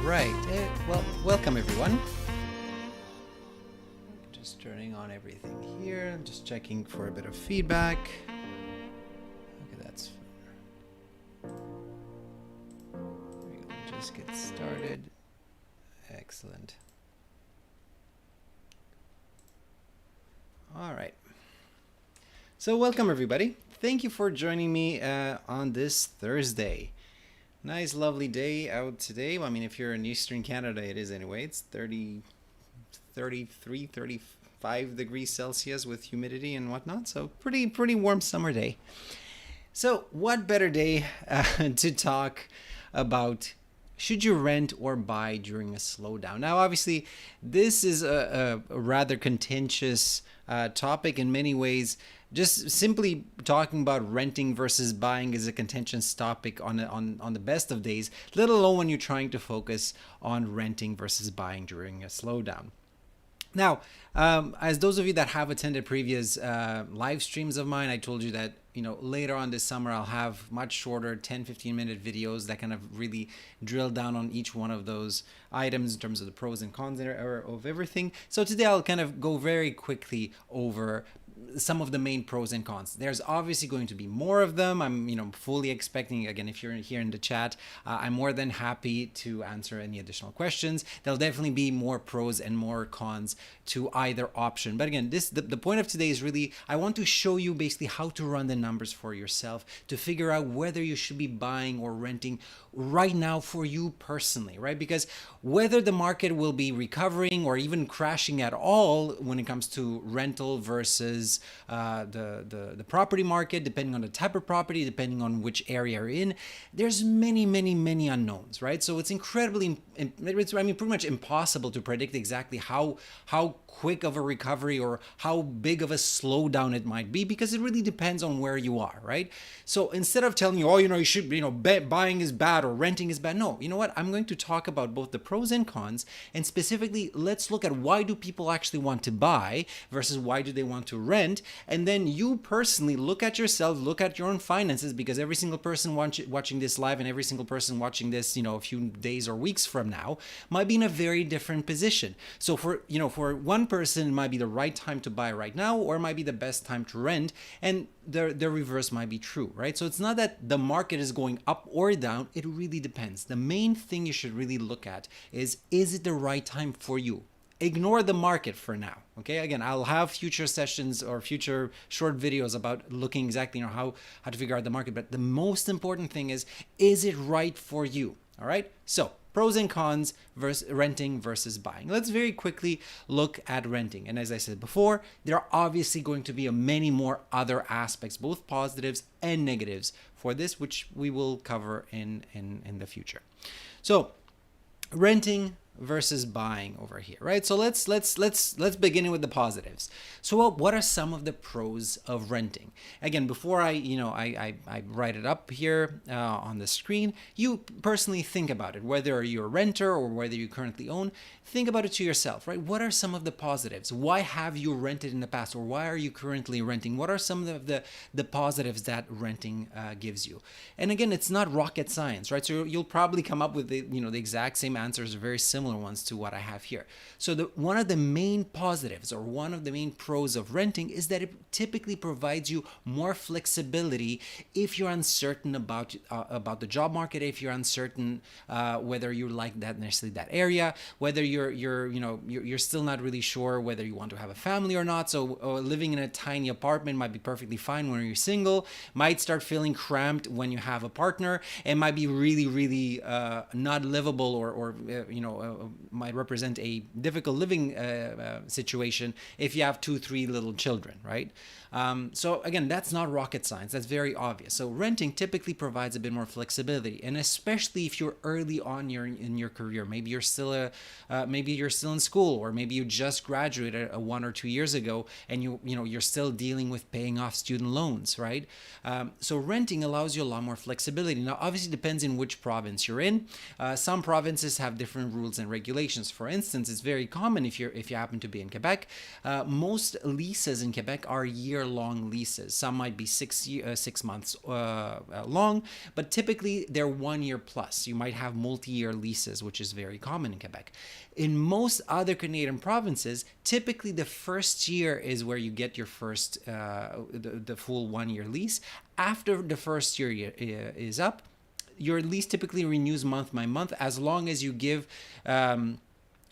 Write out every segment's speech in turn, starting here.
right. Well, welcome everyone. Just turning on everything here. Just checking for a bit of feedback. Okay, that's fine. We'll just get started. Excellent. All right. So welcome everybody. Thank you for joining me on this Thursday. Nice, lovely day out today. Well, I mean, if you're in Eastern Canada, it is anyway. It's 33, 35 degrees Celsius with humidity and whatnot. So pretty warm summer day. So what better day to talk about should you rent or buy during a slowdown? Now, obviously, this is a rather contentious topic in many ways. Just simply talking about renting versus buying is a contentious topic on the best of days, let alone when you're trying to focus on renting versus buying during a slowdown. Now, as those of you that have attended previous live streams of mine, I told you that later on this summer I'll have much shorter 10-15 minute videos that kind of really drill down on each one of those items in terms of the pros and cons of everything. So today I'll kind of go very quickly over some of the main pros and cons. There's obviously going to be more of them. I'm fully expecting, again, if you're here in the chat, I'm more than happy to answer any additional questions. There'll definitely be more pros and more cons to either option. But again, the point of today is really, I want to show you basically how to run the numbers for yourself to figure out whether you should be buying or renting right now for you personally, right? Because whether the market will be recovering or even crashing at all when it comes to rental versus the property market, depending on the type of property, depending on which area you're in, there's many unknowns, right? So it's pretty much impossible to predict exactly how quick of a recovery or how big of a slowdown it might be, because it really depends on where you are, right? So instead of telling you, you should, buying is bad or renting is bad, no, you know what? I'm going to talk about both the pros and cons, and specifically, let's look at why do people actually want to buy versus why do they want to rent, and then you personally look at yourself, look at your own finances, because every single person watching this live and every single person watching this, a few days or weeks from now might be in a very different position. So for one person, it might be the right time to buy right now, or it might be the best time to rent, and the reverse might be true, right? So it's not that the market is going up or down, it really depends. The main thing you should really look at is it the right time for you? Ignore the market for now, okay? Again, I'll have future sessions or future short videos about looking exactly how to figure out the market, but the most important thing is it right for you? All right, so pros and cons versus renting versus buying. Let's very quickly look at renting. And as I said before, there are obviously going to be many more other aspects, both positives and negatives for this, which we will cover in the future. So renting versus buying over here, right? So let's begin with the positives. So what are some of the pros of renting? Again, before I write it up here on the screen, you personally think about it, whether you're a renter or whether you currently own. Think about it to yourself, right? What are some of the positives? Why have you rented in the past, or why are you currently renting? What are some of the positives that renting gives you? And again, it's not rocket science, right? So you'll probably come up with the exact same answers, very similar ones to what I have here. So one of the main positives, or one of the main pros of renting, is that it typically provides you more flexibility if you're uncertain about the job market, if you're uncertain whether you like that necessarily that area, whether you're still not really sure whether you want to have a family or not. So living in a tiny apartment might be perfectly fine when you're single, might start feeling cramped when you have a partner, and might be really not livable or might represent a difficult living situation if you have 2-3 little children, right? So again, that's not rocket science. That's very obvious. So renting typically provides a bit more flexibility, and especially if you're early on in your career. Maybe you're still in school, or maybe you just graduated 1 or 2 years ago, and you're still dealing with paying off student loans, right? So renting allows you a lot more flexibility. Now, obviously, it depends in which province you're in. Some provinces have different rules and regulations. For instance, it's very common if you happen to be in Quebec. Most leases in Quebec are year-long leases. Some might be 6 months long, but typically they're 1 year plus. You might have multi-year leases, which is very common in Quebec. In most other Canadian provinces, typically the first year is where you get your first the full 1 year lease. After the first year is up, your lease typically renews month by month, as long as you give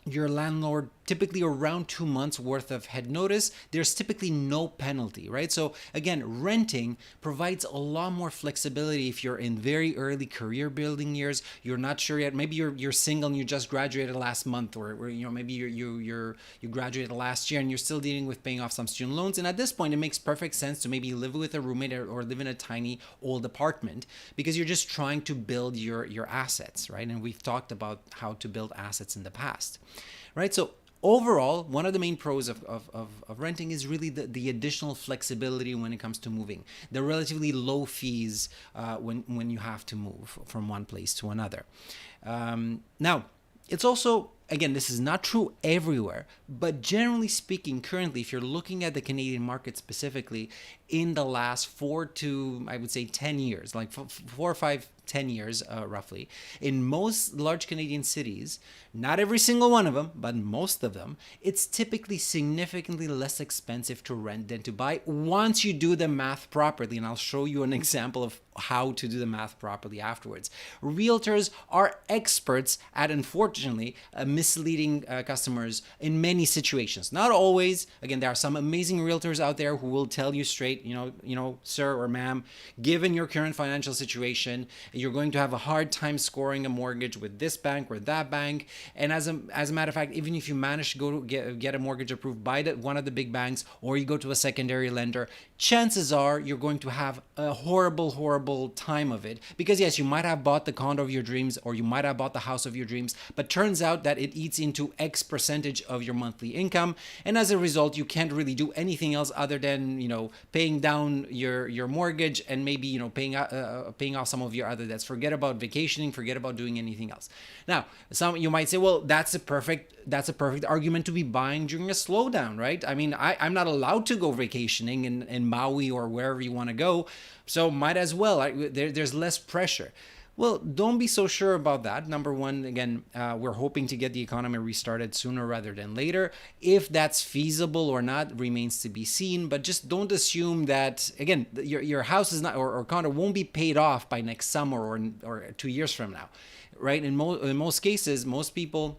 your landlord typically around 2 months worth of head notice. There's typically no penalty, right? So again, renting provides a lot more flexibility if you're in very early career building years. You're not sure yet. Maybe you're single and you just graduated last month, or maybe you graduated last year and you're still dealing with paying off some student loans. And at this point, it makes perfect sense to maybe live with a roommate or live in a tiny old apartment, because you're just trying to build your assets, right? And we've talked about how to build assets in the past, right? So overall, one of the main pros of renting is really the additional flexibility when it comes to moving, the relatively low fees when you have to move from one place to another. Now, it's also, again, this is not true everywhere, but generally speaking, currently, if you're looking at the Canadian market specifically, in the last 4 to, I would say, 10 years, like 4 or 5, 10 years roughly, in most large Canadian cities, not every single one of them, but most of them, it's typically significantly less expensive to rent than to buy once you do the math properly. And I'll show you an example of how to do the math properly afterwards. Realtors are experts at, unfortunately, misleading customers in many situations. Not always. Again, there are some amazing realtors out there who will tell you straight, sir or ma'am, given your current financial situation, you're going to have a hard time scoring a mortgage with this bank or that bank. And as a matter of fact, even if you manage to go to get a mortgage approved by one of the big banks, or you go to a secondary lender, chances are you're going to have a horrible time of it. Because yes, you might have bought the condo of your dreams, or you might have bought the house of your dreams, but turns out that it eats into X percentage of your monthly income. And as a result, you can't really do anything else other than, paying down your mortgage and maybe, paying off some of your other debts. Forget about vacationing, forget about doing anything else. Now, you might say, well, that's a perfect argument to be buying during a slowdown, right? I mean, I'm not allowed to go vacationing in Maui or wherever you want to go, so might as well. There's less pressure. Well, don't be so sure about that. Number one, again, we're hoping to get the economy restarted sooner rather than later. If that's feasible or not remains to be seen, but just don't assume that, again, your house is not, or condo won't be paid off by next summer or 2 years from now, right? In most cases, most people,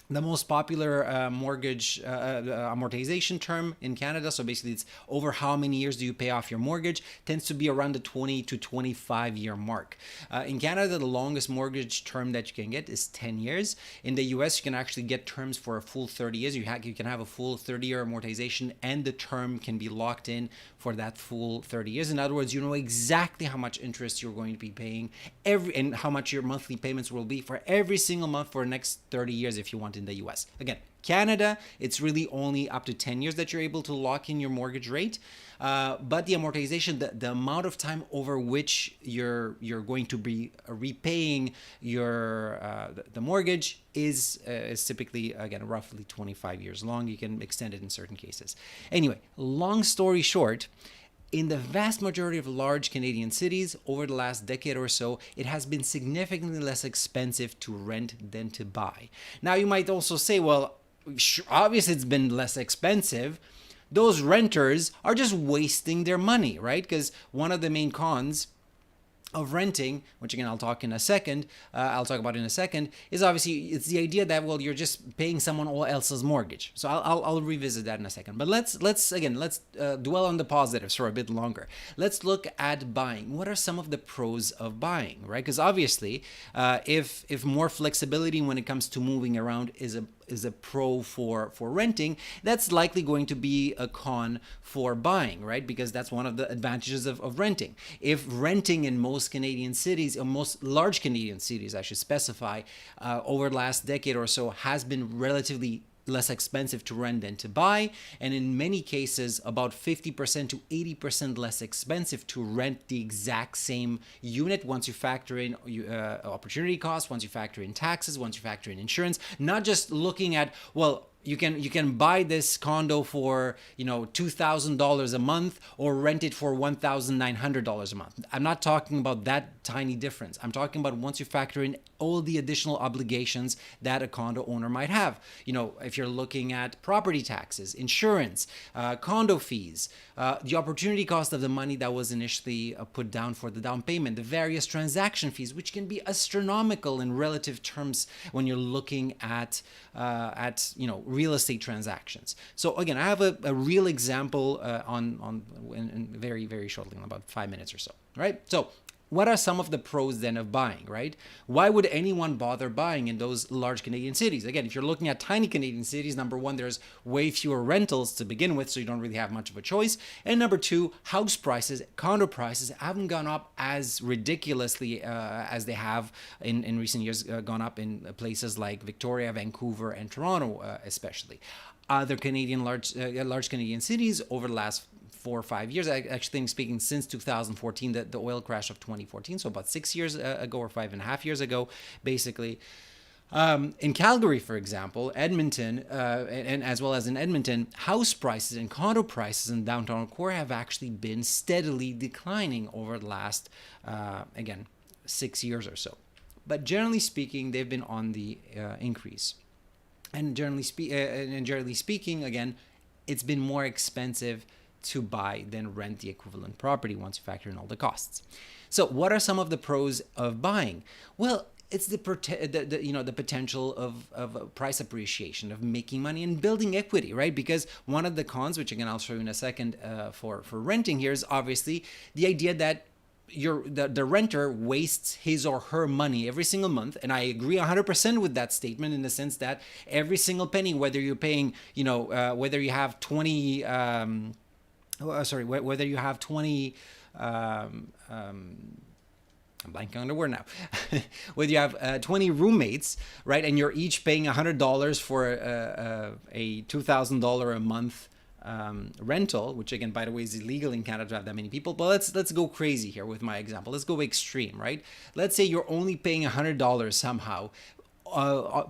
the most popular mortgage amortization term in Canada, so basically it's over how many years do you pay off your mortgage, tends to be around the 20 to 25 year mark. In Canada, the longest mortgage term that you can get is 10 years. In the US, you can actually get terms for a full 30 years. You can have a full 30-year amortization, and the term can be locked in for that full 30 years. In other words, you know exactly how much interest you're going to be paying and how much your monthly payments will be for every single month for the next 30 years if you want in the US. Again, Canada, it's really only up to 10 years that you're able to lock in your mortgage rate. But the amortization, the amount of time over which you're going to be repaying the mortgage is typically, again, roughly 25 years long. You can extend it in certain cases. Anyway, long story short, in the vast majority of large Canadian cities over the last decade or so, it has been significantly less expensive to rent than to buy. Now, you might also say, well, obviously it's been less expensive. Those renters are just wasting their money, right? Because one of the main cons of renting, which again I'll talk about in a second, is obviously it's the idea that, well, you're just paying someone else's mortgage. So I'll revisit that in a second. But let's dwell on the positives for a bit longer. Let's look at buying. What are some of the pros of buying, right? Because obviously, if more flexibility when it comes to moving around is a pro for renting, that's likely going to be a con for buying, right? Because that's one of the advantages of renting. If renting in most Canadian cities, or most large Canadian cities, I should specify, over the last decade or so has been relatively less expensive to rent than to buy, and in many cases about 50% to 80% less expensive to rent the exact same unit once you factor in opportunity costs, once you factor in taxes, once you factor in insurance. Not just looking at, well, you can buy this condo for $2,000 a month or rent it for $1,900 a month. I'm not talking about that tiny difference. I'm talking about once you factor in all the additional obligations that a condo owner might have. If you're looking at property taxes, insurance, condo fees, the opportunity cost of the money that was initially put down for the down payment, the various transaction fees, which can be astronomical in relative terms when you're looking at real estate transactions. So again, I have a real example in very, very shortly, in about 5 minutes or so, right? So what are some of the pros then of buying, right? Why would anyone bother buying in those large Canadian cities? Again, if you're looking at tiny Canadian cities, number one, there's way fewer rentals to begin with, so you don't really have much of a choice. And number two, house prices, condo prices haven't gone up as ridiculously as they have in recent years, gone up in places like Victoria, Vancouver, and Toronto especially. Other Canadian large Canadian cities over the last 4 or 5 years, I actually think, speaking since 2014, the oil crash of 2014, so about 6 years ago or 5.5 years ago, basically. In Calgary, for example, Edmonton, and as well as in Edmonton, house prices and condo prices in downtown core have actually been steadily declining over the last, 6 years or so. But generally speaking, they've been on the increase. And generally speaking, again, it's been more expensive to buy than rent the equivalent property once you factor in all the costs. So what are some of the pros of buying? Well, it's the potential of price appreciation, of making money and building equity, right? Because one of the cons, which again I'll show you in a second, for renting here, is obviously the idea that the renter wastes his or her money every single month. And I agree 100% with that statement, in the sense that every single penny, whether you're paying, whether you have 20, whether you have 20, I'm blanking on the word now. Whether you have 20 roommates, right, and you're each paying $100 for a $2,000 a month rental, which again, by the way, is illegal in Canada to have that many people. But let's go crazy here with my example. Let's go extreme, right? Let's say you're only paying $100 somehow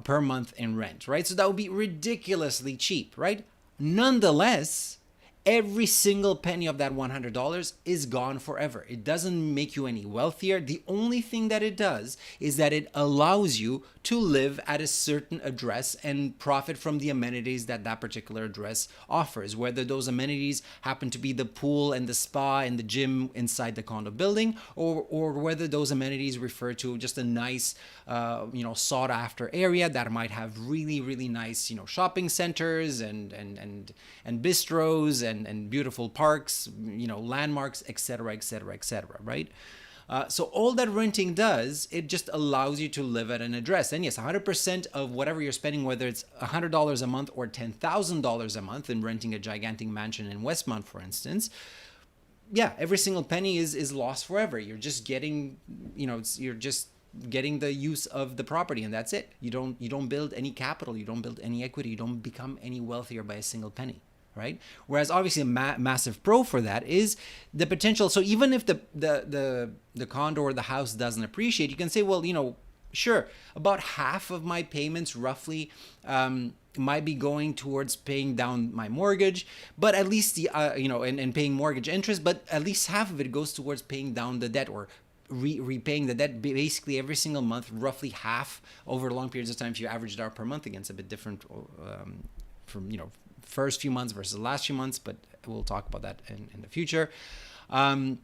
per month in rent, right? So that would be ridiculously cheap, right? Nonetheless, every single penny of that $100 is gone forever. It doesn't make you any wealthier. The only thing that it does is that it allows you to live at a certain address and profit from the amenities that particular address offers, whether those amenities happen to be the pool and the spa and the gym inside the condo building, or whether those amenities refer to just a nice, sought after area that might have really, really nice, shopping centers and bistros and beautiful parks, landmarks, etc., right? So all that renting does, it just allows you to live at an address. And yes, 100% of whatever you're spending, whether it's $100 a month or $10,000 a month in renting a gigantic mansion in Westmount, for instance, yeah, every single penny is lost forever. You're just getting, you're just getting the use of the property, and that's it. You don't build any capital, you don't build any equity, you don't become any wealthier by a single penny. Right. Whereas obviously a massive pro for that is the potential. So even if the condo or the house doesn't appreciate, you can say, well, sure, about half of my payments roughly might be going towards paying down my mortgage, but at least and paying mortgage interest, but at least half of it goes towards paying down the debt, or repaying the debt basically every single month, roughly half over long periods of time. If you average it out per month, again, it's a bit different from first few months versus the last few months, but we'll talk about that in the future. So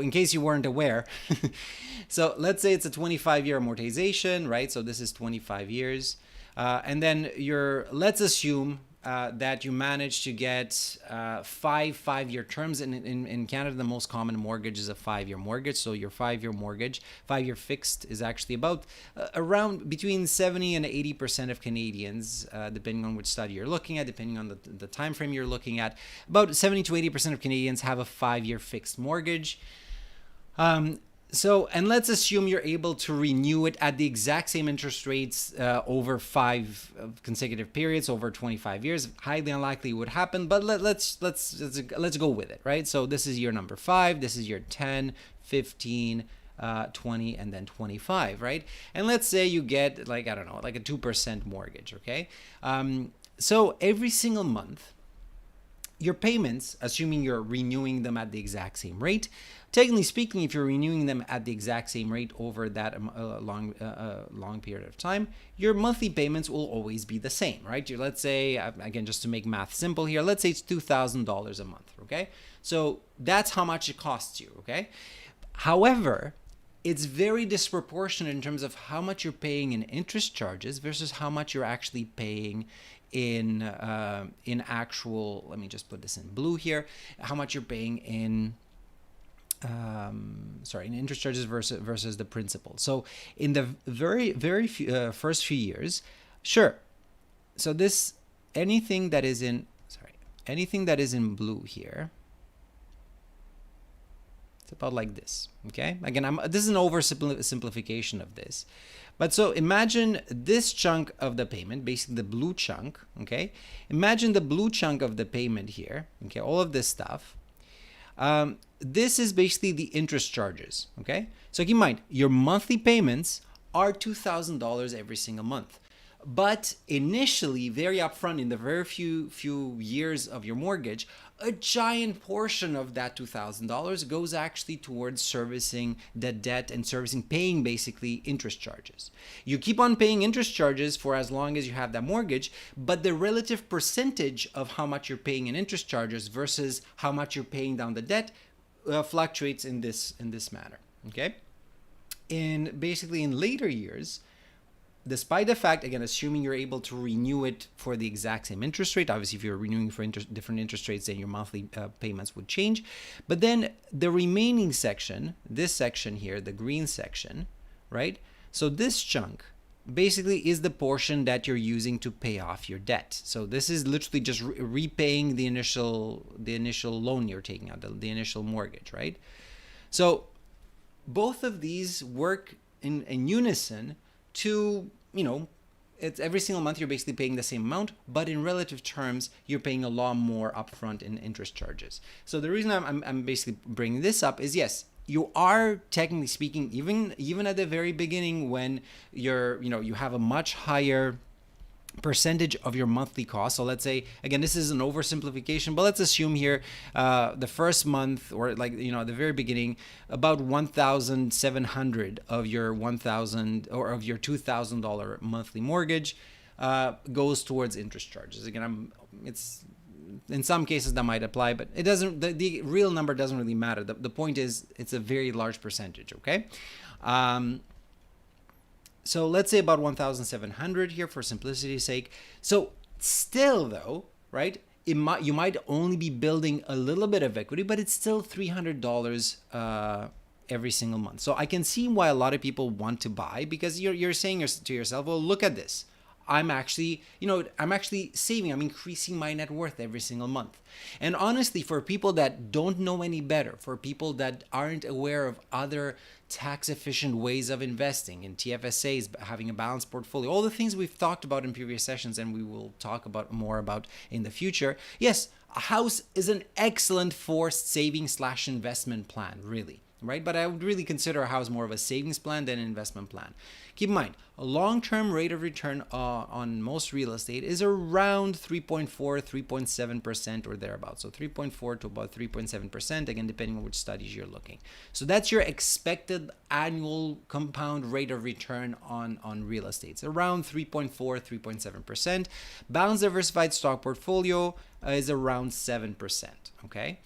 in case you weren't aware, so let's say it's a 25-year amortization, right? So this is 25 years. And then let's assume that you manage to get five-year terms. In Canada, the most common mortgage is a 5-year mortgage. So your 5-year mortgage, 5-year fixed, is actually about around between 70 and 80% of Canadians, depending on which study you're looking at, depending on the time frame you're looking at, about 70 to 80% of Canadians have a 5-year fixed mortgage. So, and let's assume you're able to renew it at the exact same interest rates over 5 consecutive periods over 25 years. Highly unlikely it would happen, but let's go with it, right? So this is year number 5, this is year 10, 15, 20, and then 25, right? And let's say you get like, I don't know, like a 2% mortgage, okay? So every single month, your payments, assuming you're renewing them at the exact same rate, technically speaking, if you're renewing them at the exact same rate over that long period of time, your monthly payments will always be the same, right? Let's say, again, just to make math simple here, let's say it's $2,000 a month, okay? So that's how much it costs you, okay? However, it's very disproportionate in terms of how much you're paying in interest charges versus how much you're actually paying in actual, let me just put this in blue here, how much you're paying in in interest charges versus the principal. So in the very first few years, sure. So this anything that is in blue here, it's about like this. Okay, again, this is an oversimplification of this, but so imagine this chunk of the payment, basically the blue chunk. Okay, imagine the blue chunk of the payment here. Okay, all of this stuff. This is basically the interest charges, okay? So keep in mind, your monthly payments are $2,000 every single month. But initially, very upfront, in the very few years of your mortgage, a giant portion of that $2,000 goes actually towards servicing the debt and paying basically interest charges. You keep on paying interest charges for as long as you have that mortgage, but the relative percentage of how much you're paying in interest charges versus how much you're paying down the debt fluctuates in this manner, okay? And basically in later years, despite the fact, again, assuming you're able to renew it for the exact same interest rate, obviously if you're renewing for different interest rates, then your monthly payments would change. But then the remaining section, this section here, the green section, right? So this chunk basically is the portion that you're using to pay off your debt. So this is literally just repaying the initial loan you're taking out, the initial mortgage, right? So both of these work in unison to, it's every single month you're basically paying the same amount, but in relative terms, you're paying a lot more upfront in interest charges. So the reason I'm basically bringing this up is, yes, you are technically speaking, even at the very beginning when you have a much higher percentage of your monthly cost. So let's say, again, this is an oversimplification, but let's assume here the first month, or like, at the very beginning, about 1,700 of your 1,000 or of your $2,000 monthly mortgage goes towards interest charges. Again, it's in some cases that might apply, but it doesn't, the real number doesn't really matter. The point is it's a very large percentage, okay? So let's say about 1,700 here for simplicity's sake. So still though, right, you might only be building a little bit of equity, but it's still $300 every single month. So I can see why a lot of people want to buy, because you're saying to yourself, well, look at this. I'm actually saving, I'm increasing my net worth every single month. And honestly, for people that don't know any better, for people that aren't aware of other tax efficient ways of investing in TFSAs, having a balanced portfolio, all the things we've talked about in previous sessions and we will talk about more about in the future. Yes, a house is an excellent forced saving / investment plan, really. Right? But I would really consider a house more of a savings plan than an investment plan. Keep in mind, a long-term rate of return on most real estate is around 3.4, 3.7% or thereabouts. So 3.4 to about 3.7%, again, depending on which studies you're looking. So that's your expected annual compound rate of return on real estate. It's around 3.4, 3.7%. Balanced diversified stock portfolio is around 7%, okay?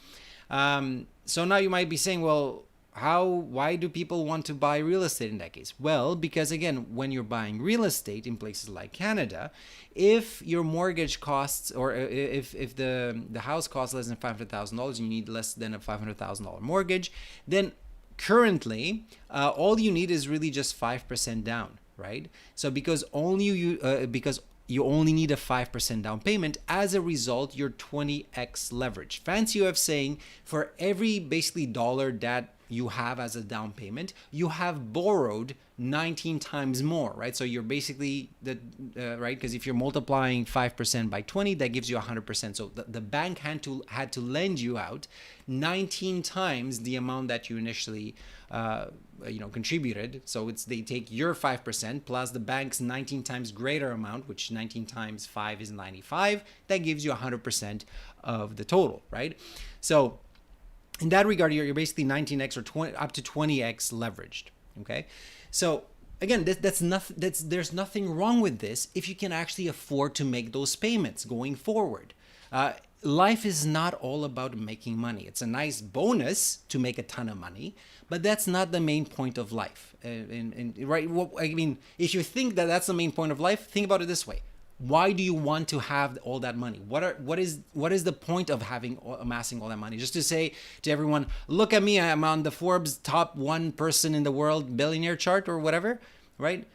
So now you might be saying, well, why do people want to buy real estate in that case? Well, because again, when you're buying real estate in places like Canada, if your mortgage costs, or if the house costs less than $500,000, you need less than a $500,000 mortgage, then currently all you need is really just 5% down, right? So because you only need a 5% down payment. As a result, you're 20x leverage. Fancy way of saying, for every basically dollar that you have as a down payment, you have borrowed 19 times more, right? So you're basically right, because if you're multiplying 5% by 20, that gives you 100%. So the bank had to lend you out 19 times the amount that you initially contributed. So they take your 5% plus the bank's 19 times greater amount, which 19 times 5 is 95. That gives you 100% of the total, right? So in that regard, you're basically 19x or 20 up to 20x leveraged. Okay, so again, there's nothing wrong with this if you can actually afford to make those payments going forward. Life is not all about making money. It's a nice bonus to make a ton of money, but that's not the main point of life. Right? Well, I mean, if you think that that's the main point of life, think about it this way. Why do you want to have all that money? What is the point of amassing all that money? Just to say to everyone, look at me, I'm on the Forbes top 1% in the world billionaire chart or whatever, right?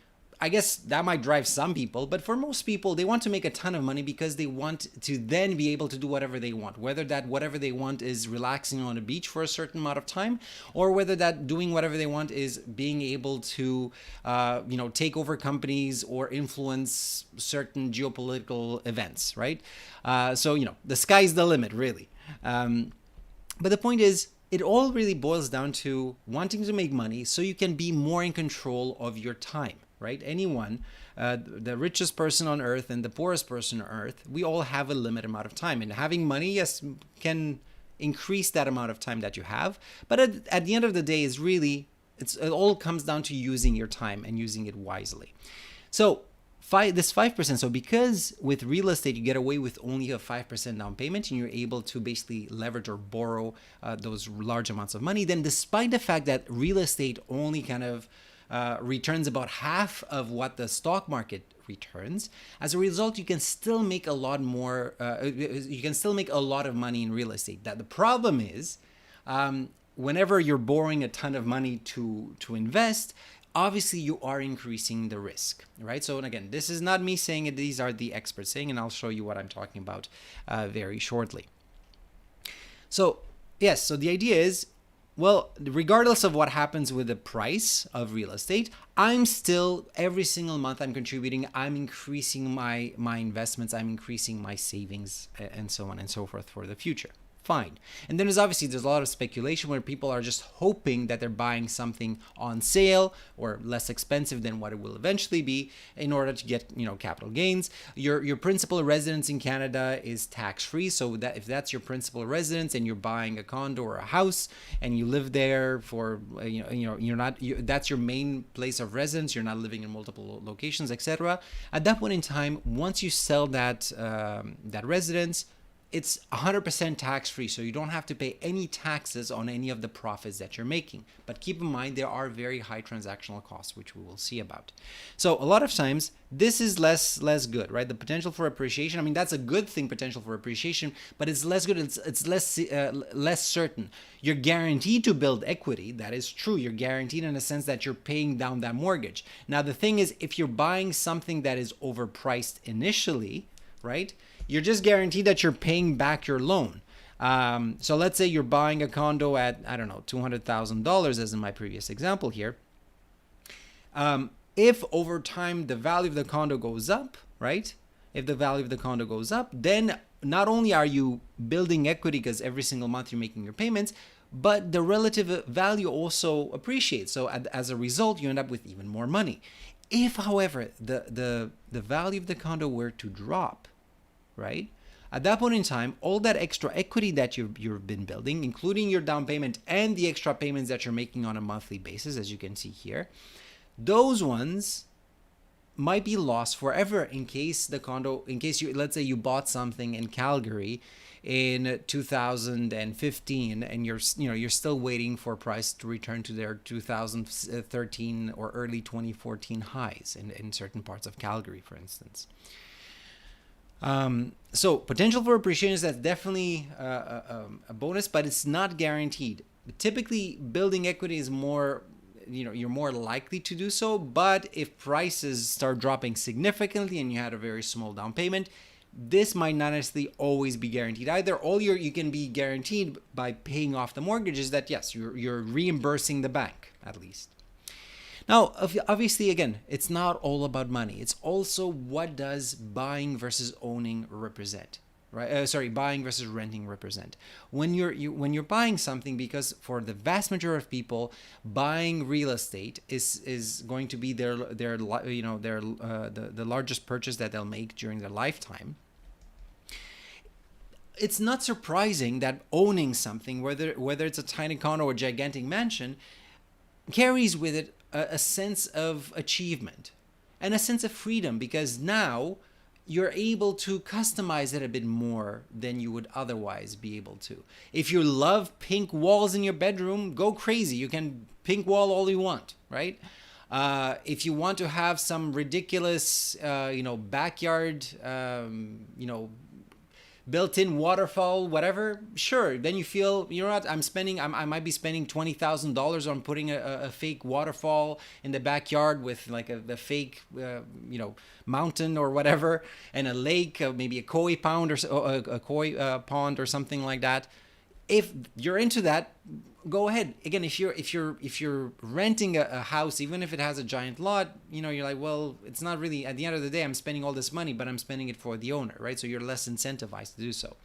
I guess that might drive some people, but for most people, they want to make a ton of money because they want to then be able to do whatever they want, whether that whatever they want is relaxing on a beach for a certain amount of time, or whether that doing whatever they want is being able to, take over companies or influence certain geopolitical events, right? So the sky's the limit, really. But the point is, it all really boils down to wanting to make money so you can be more in control of your time. Right? Anyone, the richest person on earth and the poorest person on earth, we all have a limited amount of time. And having money, yes, can increase that amount of time that you have. But at the end of the day, it all comes down to using your time and using it wisely. So this 5%, so because with real estate, you get away with only a 5% down payment and you're able to basically leverage or borrow those large amounts of money, then despite the fact that real estate only kind of returns about half of what the stock market returns. As a result, you can still make a lot more. You can still make a lot of money in real estate. That the problem is, whenever you're borrowing a ton of money to invest, obviously you are increasing the risk, right? So again, this is not me saying it; these are the experts saying, and I'll show you what I'm talking about very shortly. So yes, so the idea is, well, regardless of what happens with the price of real estate, I'm still, every single month I'm contributing, I'm increasing my investments, I'm increasing my savings, and so on and so forth for the future. Fine. And then there's a lot of speculation where people are just hoping that they're buying something on sale or less expensive than what it will eventually be in order to get, capital gains. Your principal residence in Canada is tax-free. So that if that's your principal residence and you're buying a condo or a house and you live there for, that's your main place of residence, you're not living in multiple locations, etc. At that point in time, once you sell that residence, it's 100% tax-free, so you don't have to pay any taxes on any of the profits that you're making. But keep in mind, there are very high transactional costs, which we will see about. So a lot of times, this is less good, right? The potential for appreciation, I mean, that's a good thing, potential for appreciation, but it's less good, it's less certain. You're guaranteed to build equity, that is true. You're guaranteed in a sense that you're paying down that mortgage. Now, the thing is, if you're buying something that is overpriced initially, right? You're just guaranteed that you're paying back your loan. So let's say you're buying a condo at, I don't know, $200,000 as in my previous example here. If over time the value of the condo goes up, right? If the value of the condo goes up, then not only are you building equity because every single month you're making your payments, but the relative value also appreciates. So as a result, you end up with even more money. If, however, the value of the condo were to drop, right? At that point in time, all that extra equity that you've been building, including your down payment and the extra payments that you're making on a monthly basis, as you can see here, those ones might be lost forever in case let's say you bought something in Calgary in 2015 and you're still waiting for price to return to their 2013 or early 2014 highs in certain parts of Calgary, for instance. So potential for appreciation is definitely a bonus, but it's not guaranteed. Typically, building equity is more, you're more likely to do so. But if prices start dropping significantly and you had a very small down payment, this might not necessarily always be guaranteed either. All you can be guaranteed by paying off the mortgage is that yes, you're reimbursing the bank at least. Now, obviously, again, it's not all about money. It's also what does buying versus owning represent, right? Buying versus renting represent. When you're buying something, because for the vast majority of people, buying real estate is going to be the largest purchase that they'll make during their lifetime. It's not surprising that owning something, whether it's a tiny condo or gigantic mansion, carries with it a sense of achievement and a sense of freedom, because now you're able to customize it a bit more than you would otherwise be able to. If you love pink walls in your bedroom, go crazy. You can pink wall all you want, right? If you want to have some ridiculous, backyard, built-in waterfall, whatever, sure, then you feel, you know what, I might be spending $20,000 on putting a fake waterfall in the backyard with like a fake mountain or whatever, and a lake, maybe a koi pond or a koi pond or something like that. If you're into that, go ahead. Again, if you're renting a house, even if it has a giant lot, you're like, well, it's not really, at the end of the day, I'm spending all this money, but I'm spending it for the owner, right? So you're less incentivized to do so.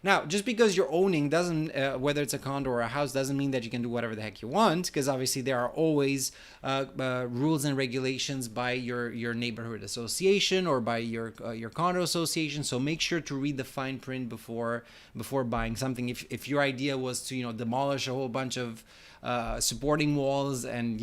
Now, just because you're owning doesn't, whether it's a condo or a house, doesn't mean that you can do whatever the heck you want, because obviously there are always rules and regulations by your neighborhood association or by your condo association. So make sure to read the fine print before buying something. If your idea was to demolish a whole bunch of supporting walls and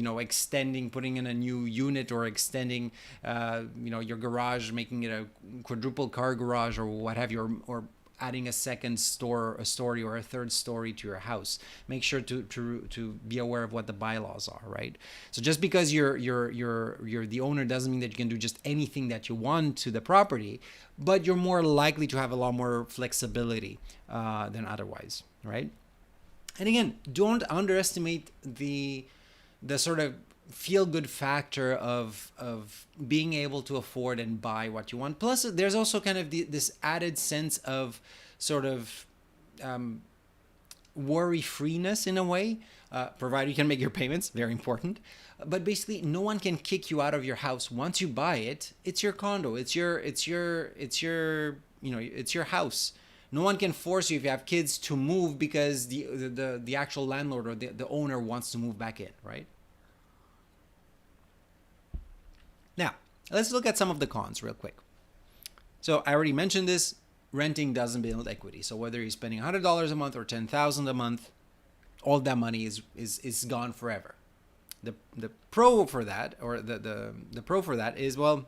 putting in a new unit, or extending your garage, making it a quadruple car garage or what have you, or adding a second story or a third story to your house, make sure to be aware of what the bylaws are, right? So just because you're the owner doesn't mean that you can do just anything that you want to the property, but you're more likely to have a lot more flexibility than otherwise, right? And again, don't underestimate the sort of feel-good factor of being able to afford and buy what you want. Plus, there's also kind of this added sense of sort of worry-freeness in a way, provided you can make your payments. Very important. But basically, no one can kick you out of your house once you buy it. It's your condo. It's your house. No one can force you, if you have kids, to move because the actual landlord or the owner wants to move back in, right? Now, let's look at some of the cons real quick. So I already mentioned this, renting doesn't build equity. So whether you're spending $100 a month or $10,000 a month, all that money is gone forever. The pro for that, or the pro for that is, well,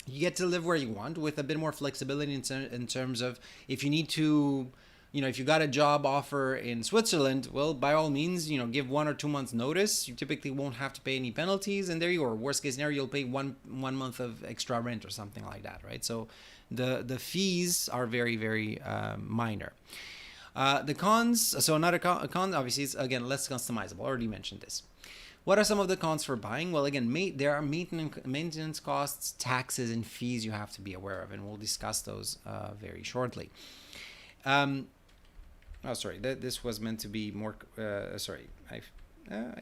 you get to live where you want with a bit more flexibility in terms of if you need to, if you got a job offer in Switzerland, well, by all means, give 1 or 2 months notice. You typically won't have to pay any penalties, and there you are. Worst case scenario, you'll pay one month of extra rent or something like that, right? So the fees are very, very minor. The cons, so another con obviously is, again, less customizable. I already mentioned this. What are some of the cons for buying? Well, again, there are maintenance costs, taxes, and fees you have to be aware of, and we'll discuss those very shortly. This was meant to be more. I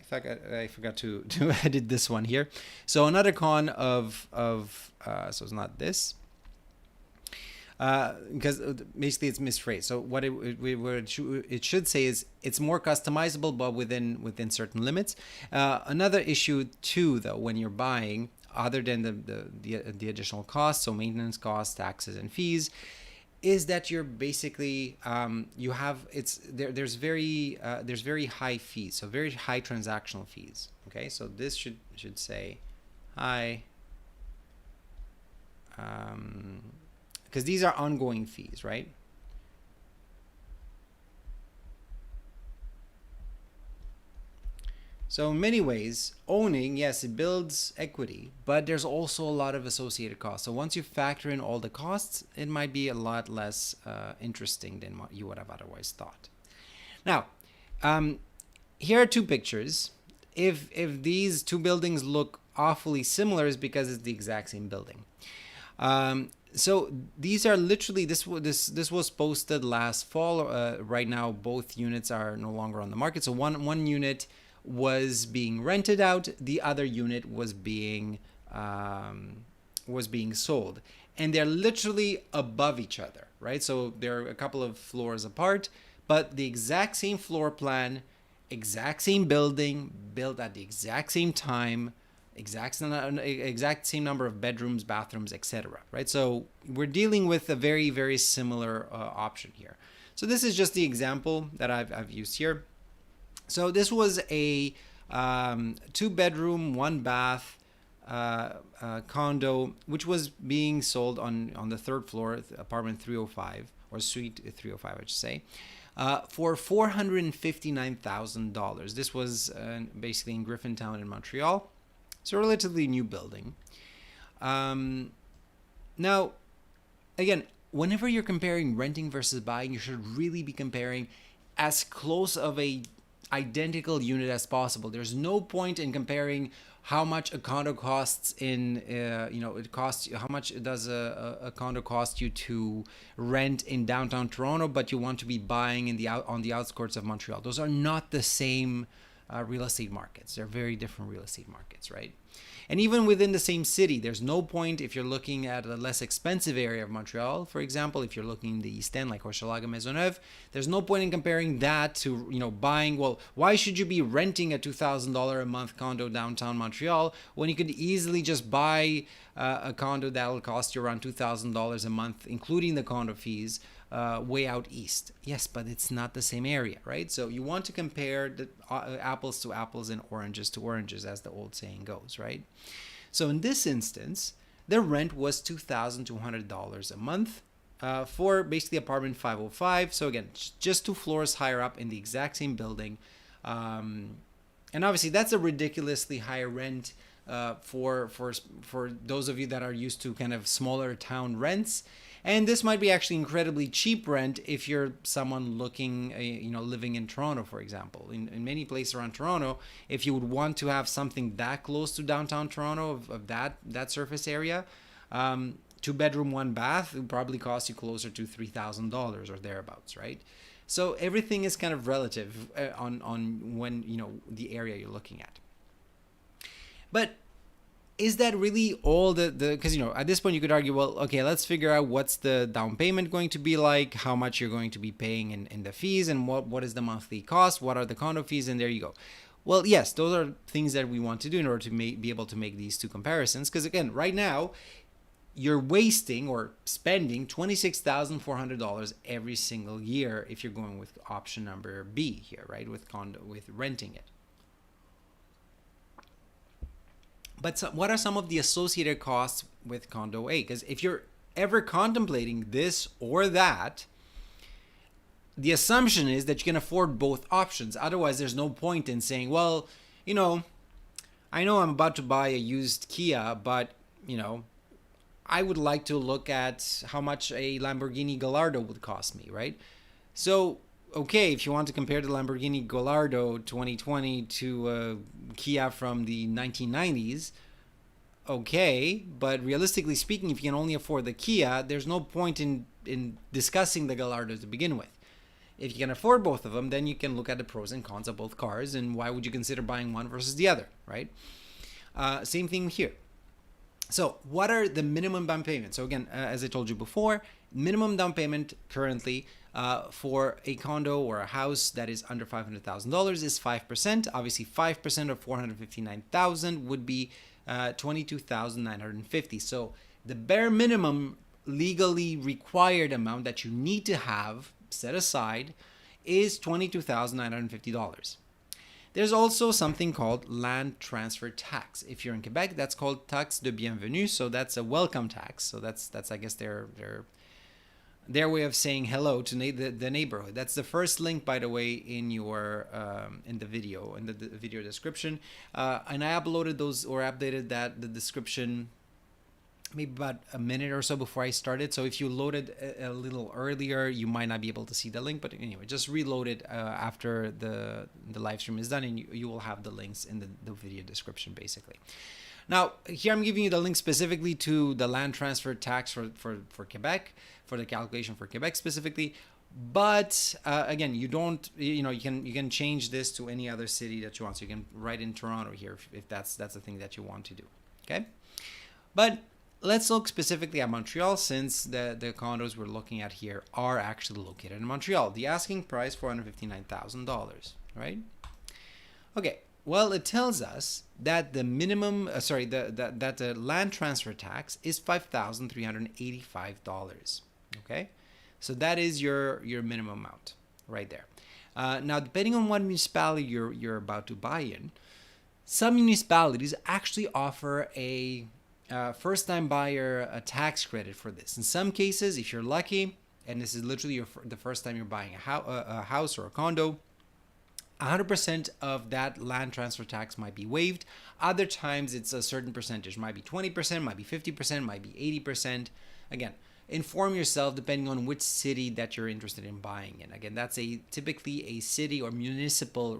forgot to edit this one here. So another con of so it's not this. Because basically it's misphrased. So what it should say is it's more customizable, but within certain limits. Another issue too, though, when you're buying, other than the additional costs, so maintenance costs, taxes, and fees, is that you're basically there's very high fees, so very high transactional fees. Okay, so this should say high. Because these are ongoing fees, right? So in many ways, owning, yes, it builds equity, but there's also a lot of associated costs. So once you factor in all the costs, it might be a lot less interesting than what you would have otherwise thought. Now, here are two pictures. If these two buildings look awfully similar, it's because it's the exact same building. So these are literally this was posted last fall. Right now, both units are no longer on the market. So one unit was being rented out, the other unit was being sold, and they're literally above each other, right? So they're a couple of floors apart, but the exact same floor plan, exact same building, built at the exact same time, exact same number of bedrooms, bathrooms, etc. Right? So we're dealing with a very, very similar option here. So this is just the example that I've used here. So this was a 2-bedroom, 1-bath condo, which was being sold on the 3rd floor, apartment 305, or suite 305, I should say, for $459,000. This was basically in Griffintown in Montreal. It's a relatively new building. Now, again, whenever you're comparing renting versus buying, you should really be comparing as close of a identical unit as possible. There's no point in comparing how much a condo costs how much does a condo cost you to rent in downtown Toronto, but you want to be buying on the outskirts of Montreal. Those are not the same real estate markets. They're very different real estate markets, right? And even within the same city, there's no point if you're looking at a less expensive area of Montreal, for example, if you're looking in the East End, like Hochelaga, Maisonneuve, there's no point in comparing that to, buying. Well, why should you be renting a $2,000 a month condo downtown Montreal when you could easily just buy a condo that'll cost you around $2,000 a month, including the condo fees, way out east? Yes, but it's not the same area, right? So you want to compare the apples to apples and oranges to oranges, as the old saying goes, right? So in this instance, the rent was $2,200 a month for basically apartment 505. So again, just 2 floors higher up in the exact same building. And obviously that's a ridiculously high rent for those of you that are used to kind of smaller town rents. And this might be actually incredibly cheap rent if you're someone looking, living in Toronto, for example. In many places around Toronto, if you would want to have something that close to downtown Toronto of that surface area, 2-bedroom, 1-bath, it would probably cost you closer to $3,000 or thereabouts, right? So everything is kind of relative on when, the area you're looking at. But is that really all because at this point you could argue, well, okay, let's figure out what's the down payment going to be like, how much you're going to be paying in the fees, and what is the monthly cost, what are the condo fees, and there you go. Well, yes, those are things that we want to do in order to be able to make these two comparisons, because again, right now you're wasting or spending $26,400 every single year if you're going with option number B here, right, with renting it. But what are some of the associated costs with condo A? Because if you're ever contemplating this or that, the assumption is that you can afford both options. Otherwise, there's no point in saying, well, I know I'm about to buy a used Kia, but, I would like to look at how much a Lamborghini Gallardo would cost me, right? So, okay, if you want to compare the Lamborghini Gallardo 2020 to a Kia from the 1990s, okay, but realistically speaking, if you can only afford the Kia, there's no point in discussing the Gallardo to begin with. If you can afford both of them, then you can look at the pros and cons of both cars, and why would you consider buying one versus the other, right? Same thing here. So what are the minimum down payments? So again, as I told you before, minimum down payment currently for a condo or a house that is under $500,000 is 5%. Obviously, 5% of $459,000 would be $22,950. So the bare minimum legally required amount that you need to have set aside is $22,950. There's also something called land transfer tax. If you're in Quebec, that's called taxe de bienvenue. So that's a welcome tax. So that's I guess their way of saying hello to the neighborhood. That's the first link, by the way, in your in the video video description. And I uploaded those or updated the description maybe about a minute or so before I started. So if you loaded a little earlier, you might not be able to see the link. But anyway, just reload it after the live stream is done, and you will have the links in the video description, basically. Now, here I'm giving you the link specifically to the land transfer tax for Quebec, for the calculation for Quebec specifically. But again, you don't, you can change this to any other city that you want. So you can write in Toronto here if that's the thing that you want to do. Okay, but let's look specifically at Montreal, since the condos we're looking at here are actually located in Montreal. The asking price $459,000, right? Okay. Well, it tells us that the minimum, that the land transfer tax is $5,385. Okay, so that is your minimum amount right there. Now, depending on what municipality you're about to buy in, some municipalities actually offer a first-time buyer a tax credit for this. In some cases, if you're lucky, and this is literally the first time you're buying a house or a condo, 100% of that land transfer tax might be waived. Other times it's a certain percentage. Might be 20%, might be 50%, might be 80%. Again, inform yourself depending on which city that you're interested in buying in. Again, that's typically a city or municipal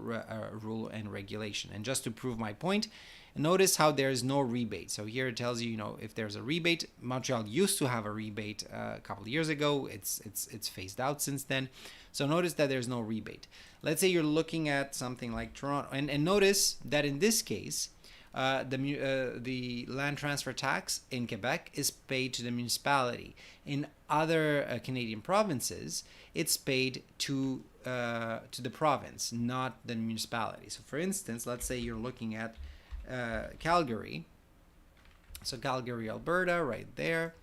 rule and regulation. And just to prove my point, notice how there's no rebate. So here it tells you, if there's a rebate. Montreal used to have a rebate a couple of years ago. It's phased out since then. So notice that there's no rebate. Let's say you're looking at something like Toronto, and notice that in this case, the land transfer tax in Quebec is paid to the municipality. In other Canadian provinces, it's paid to the province, not the municipality. So, for instance, let's say you're looking at Calgary. So Calgary, Alberta, right there.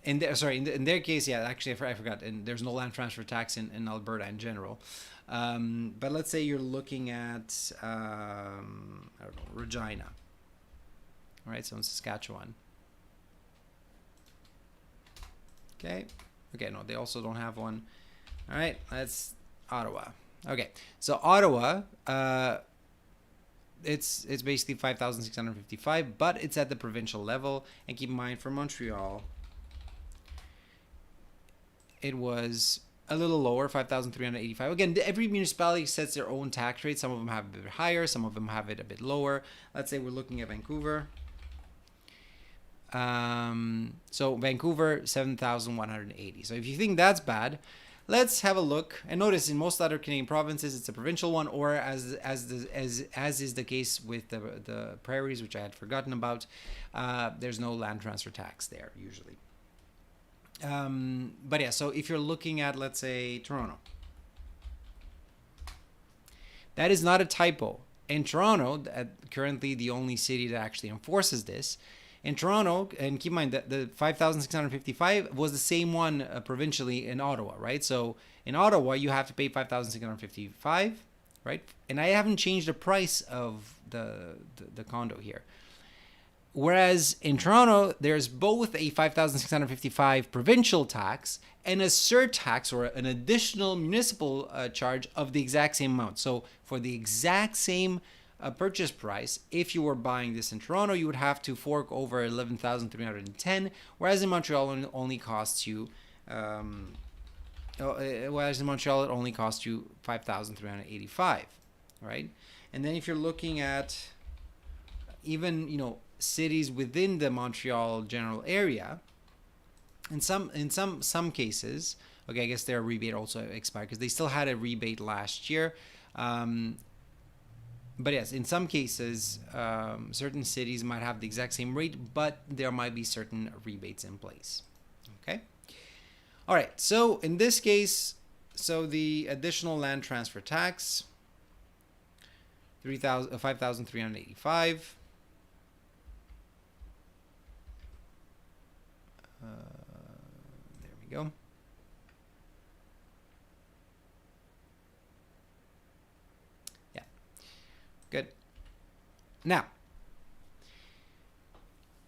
In their case, yeah, actually, I forgot. And there's no land transfer tax in Alberta in general. But let's say you're looking at, I don't know, Regina. All right, so in Saskatchewan. Okay, no, they also don't have one. All right, that's Ottawa. Okay, so Ottawa, it's basically 5,655, but it's at the provincial level. And keep in mind, for Montreal, it was a little lower, 5,385. Again, every municipality sets their own tax rate. Some of them have it a bit higher, some of them have it a bit lower. Let's say we're looking at Vancouver. So Vancouver, 7,180. So if you think that's bad, let's have a look. And notice in most other Canadian provinces, it's a provincial one, or as is the case with the prairies, which I had forgotten about, there's no land transfer tax there usually. But yeah, so if you're looking at, let's say, Toronto, that is not a typo. In Toronto, currently the only city that actually enforces this, in Toronto, and keep in mind that the 5,655 was the same one provincially in Ottawa, right? So in Ottawa, you have to pay 5,655, right? And I haven't changed the price of the condo here. Whereas in Toronto, there's both a 5,655 provincial tax and a surtax, or an additional municipal charge of the exact same amount. So for the exact same purchase price, if you were buying this in Toronto, you would have to fork over 11,310, whereas in Montreal it only costs you 5,385, right? And then if you're looking at even cities within the Montreal general area, in some cases, okay, I guess their rebate also expired because they still had a rebate last year. But yes, in some cases, certain cities might have the exact same rate, but there might be certain rebates in place. Okay. All right. So in this case, the additional land transfer tax, 5,385. There we go. Yeah, good. Now,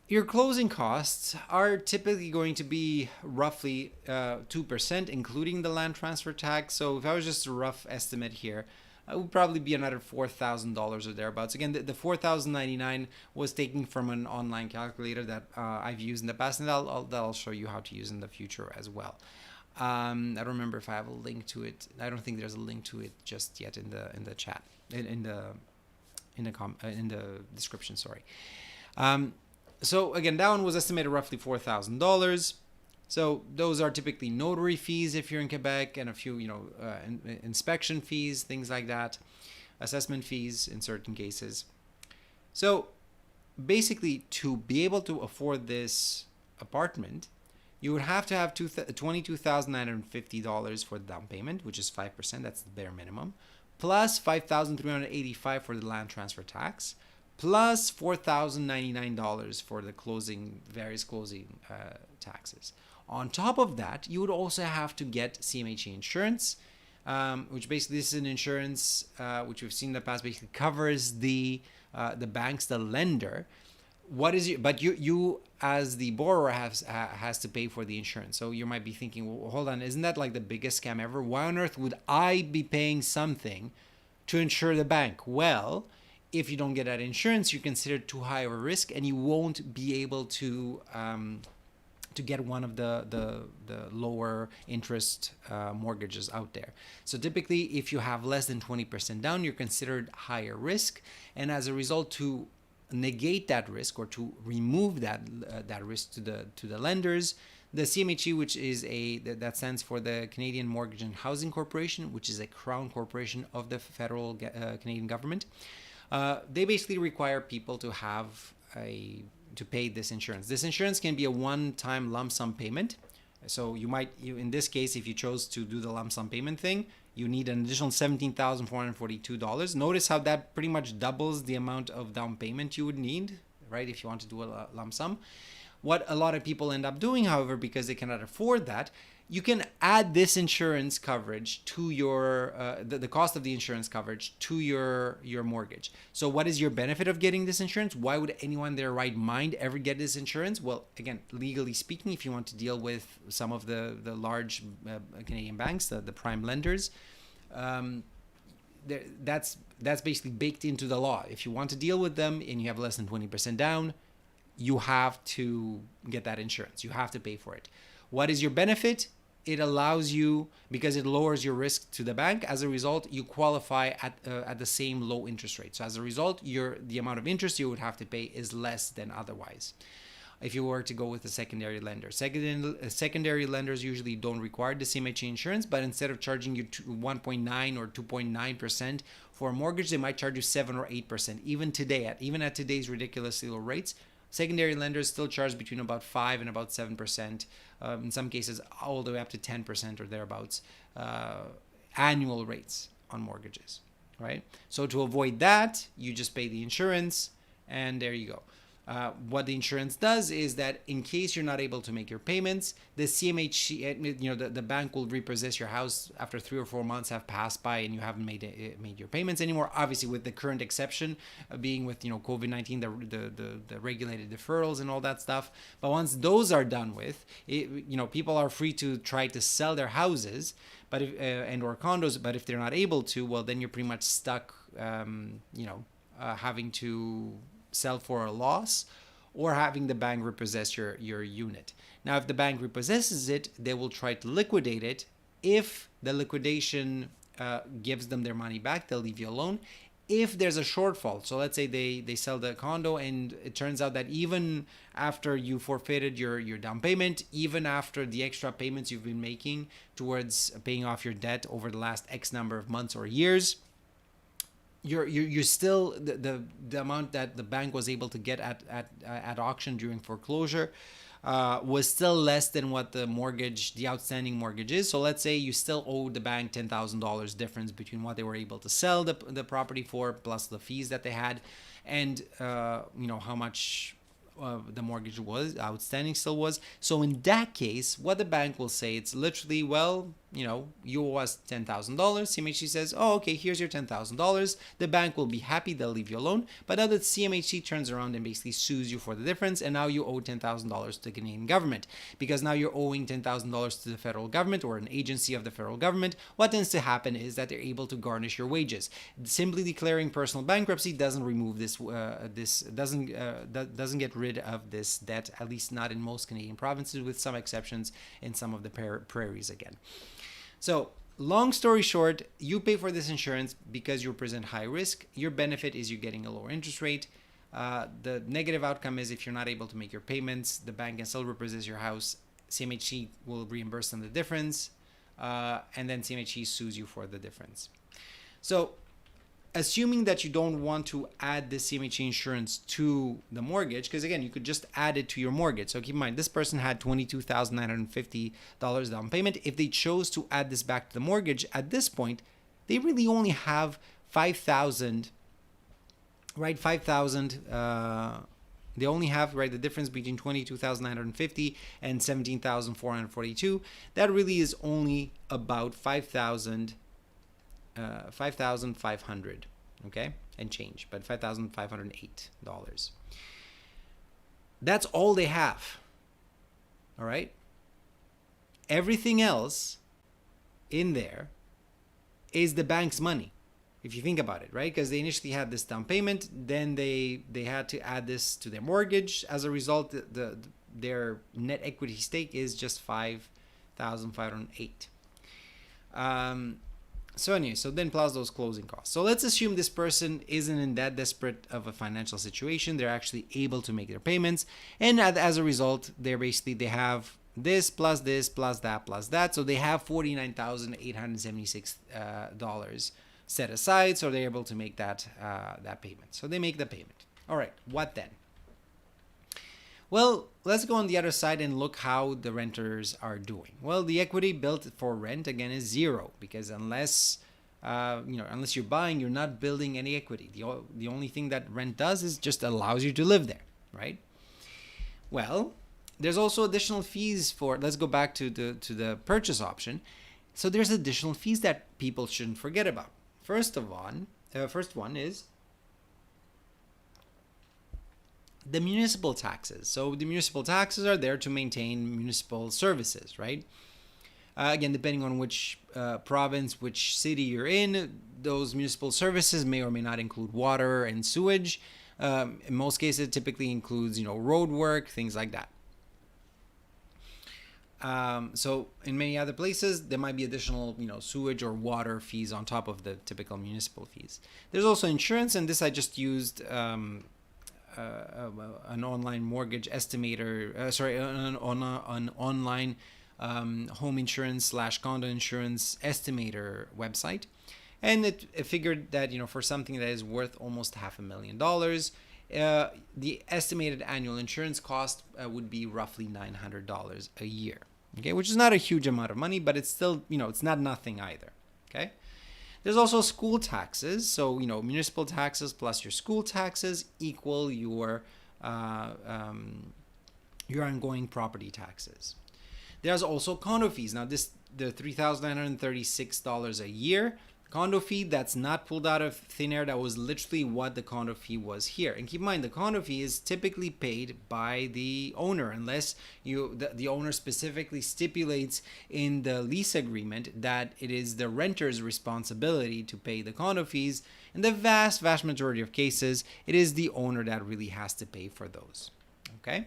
your closing costs are typically going to be roughly 2%, including the land transfer tax. So if I was just a rough estimate here, it would probably be another $4,000 or thereabouts. Again, the $4,099 was taken from an online calculator that I've used in the past, and that'll show you how to use in the future as well. I don't remember if I have a link to it. I don't think there's a link to it just yet in the chat, in the in the description. Sorry. So again, that one was estimated roughly $4,000. So those are typically notary fees if you're in Quebec, and a few, inspection fees, things like that, assessment fees in certain cases. So basically, to be able to afford this apartment, you would have to have $22,950 for the down payment, which is 5%. That's the bare minimum, plus $5,385 for the land transfer tax, plus $4,099 for the various closing taxes. On top of that, you would also have to get CMHC insurance, which basically this is an insurance which we've seen in the past, basically covers the banks, the lender. But you as the borrower has to pay for the insurance. So you might be thinking, well, hold on, isn't that like the biggest scam ever? Why on earth would I be paying something to insure the bank? Well, if you don't get that insurance, you're considered too high of a risk, and you won't be able to get one of the lower interest mortgages out there. So typically, if you have less than 20% down, you're considered higher risk, and as a result, to negate that risk or to remove that risk to the lenders, the CMHC, which is that stands for the Canadian Mortgage and Housing Corporation, which is a crown corporation of the federal Canadian government, they basically require people to have to pay this insurance. This insurance can be a one-time lump sum payment. So in this case, if you chose to do the lump sum payment thing, you need an additional $17,442. Notice how that pretty much doubles the amount of down payment you would need, right, if you want to do a lump sum. What a lot of people end up doing, however, because they cannot afford that, you can add this insurance coverage to your the cost of the insurance coverage to your mortgage. So what is your benefit of getting this insurance? Why would anyone in their right mind ever get this insurance? Well, again, legally speaking, if you want to deal with some of the large Canadian banks, the prime lenders, that's basically baked into the law. If you want to deal with them and you have less than 20% down, you have to get that insurance. You have to pay for it. What is your benefit? It allows you, because it lowers your risk to the bank. As a result, you qualify at the same low interest rate. So as a result, the amount of interest you would have to pay is less than otherwise if you were to go with a secondary lender. Secondary lenders usually don't require the CMHC insurance, but instead of charging you 1.9 or 2.9% for a mortgage, they might charge you 7 or 8%. Even at today's ridiculously low rates, secondary lenders still charge between about 5 and about 7%, in some cases all the way up to 10% or thereabouts, annual rates on mortgages, right? So to avoid that, you just pay the insurance, and there you go. What the insurance does is that in case you're not able to make your payments, the CMHC, the bank will repossess your house after 3 or 4 months have passed by and you haven't made your payments anymore. Obviously, with the current exception being with COVID-19, the regulated deferrals and all that stuff. But once those are done with, people are free to try to sell their houses, but and or condos. But if they're not able to, well, then you're pretty much stuck, having to sell for a loss or having the bank repossess your unit. Now, if the bank repossesses it, they will try to liquidate it. If the liquidation gives them their money back, they'll leave you alone. If there's a shortfall, so let's say they sell the condo and it turns out that even after you forfeited your down payment, even after the extra payments you've been making towards paying off your debt over the last X number of months or years, you're still the amount that the bank was able to get at auction during foreclosure was still less than what the outstanding mortgage is. So let's say you still owe the bank $10,000 difference between what they were able to sell the property for plus the fees that they had, and how much the mortgage was outstanding still was. So in that case, what the bank will say, it's literally, well, you owe us $10,000. CMHC says, oh, okay, here's your $10,000. The bank will be happy, they'll leave you alone. But now the CMHC turns around and basically sues you for the difference, and now you owe $10,000 to the Canadian government, because now you're owing $10,000 to the federal government or an agency of the federal government. What tends to happen is that they're able to garnish your wages. Simply declaring personal bankruptcy doesn't remove doesn't get rid of this debt, at least not in most Canadian provinces, with some exceptions in some of the prairies again. So long story short, you pay for this insurance because you present high risk. Your benefit is you're getting a lower interest rate. The negative outcome is if you're not able to make your payments, the bank can still repossess your house. CMHC will reimburse them the difference, and then CMHC sues you for the difference. So assuming that you don't want to add this CMHC insurance to the mortgage, because again, you could just add it to your mortgage. So keep in mind, this person had $22,950 down payment. If they chose to add this back to the mortgage at this point, they really only have $5,000, right? They only have, right, the difference between $22,950 and $17,442. That really is only about $5,500, okay, and change, but $5,508. That's all they have. All right. Everything else in there is the bank's money, if you think about it, right? Because they initially had this down payment, then they had to add this to their mortgage. As a result, their net equity stake is just $5,508. So anyway, so then plus those closing costs. So let's assume this person isn't in that desperate of a financial situation. They're actually able to make their payments, and as a result, they have this plus that. So they have $49,876 set aside, so they're able to make that payment. So they make the payment. All right, what then? Well, let's go on the other side and look how the renters are doing. Well, the equity built for rent again is zero, because unless you're buying, you're not building any equity. The only thing that rent does is just allows you to live there, right? Well, there's also additional fees for. Let's go back to the purchase option. So there's additional fees that people shouldn't forget about. First one is the municipal taxes. So the municipal taxes are there to maintain municipal services, right? Again, depending on which province, which city you're in, those municipal services may or may not include water and sewage. In most cases, it typically includes, road work, things like that. So in many other places, there might be additional, sewage or water fees on top of the typical municipal fees. There's also insurance, and this I just used an online mortgage estimator, an online home insurance / condo insurance estimator website. And it figured that, for something that is worth almost $500,000, the estimated annual insurance cost would be roughly $900 a year. Okay, which is not a huge amount of money, but it's still, it's not nothing either. Okay. There's also school taxes. So, municipal taxes plus your school taxes equal your ongoing property taxes. There's also condo fees. Now, the $3,936 a year condo fee, that's not pulled out of thin air. That was literally what the condo fee was here. And keep in mind, the condo fee is typically paid by the owner, unless the owner specifically stipulates in the lease agreement that it is the renter's responsibility to pay the condo fees. In the vast majority of cases, it is the owner that really has to pay for those. Okay?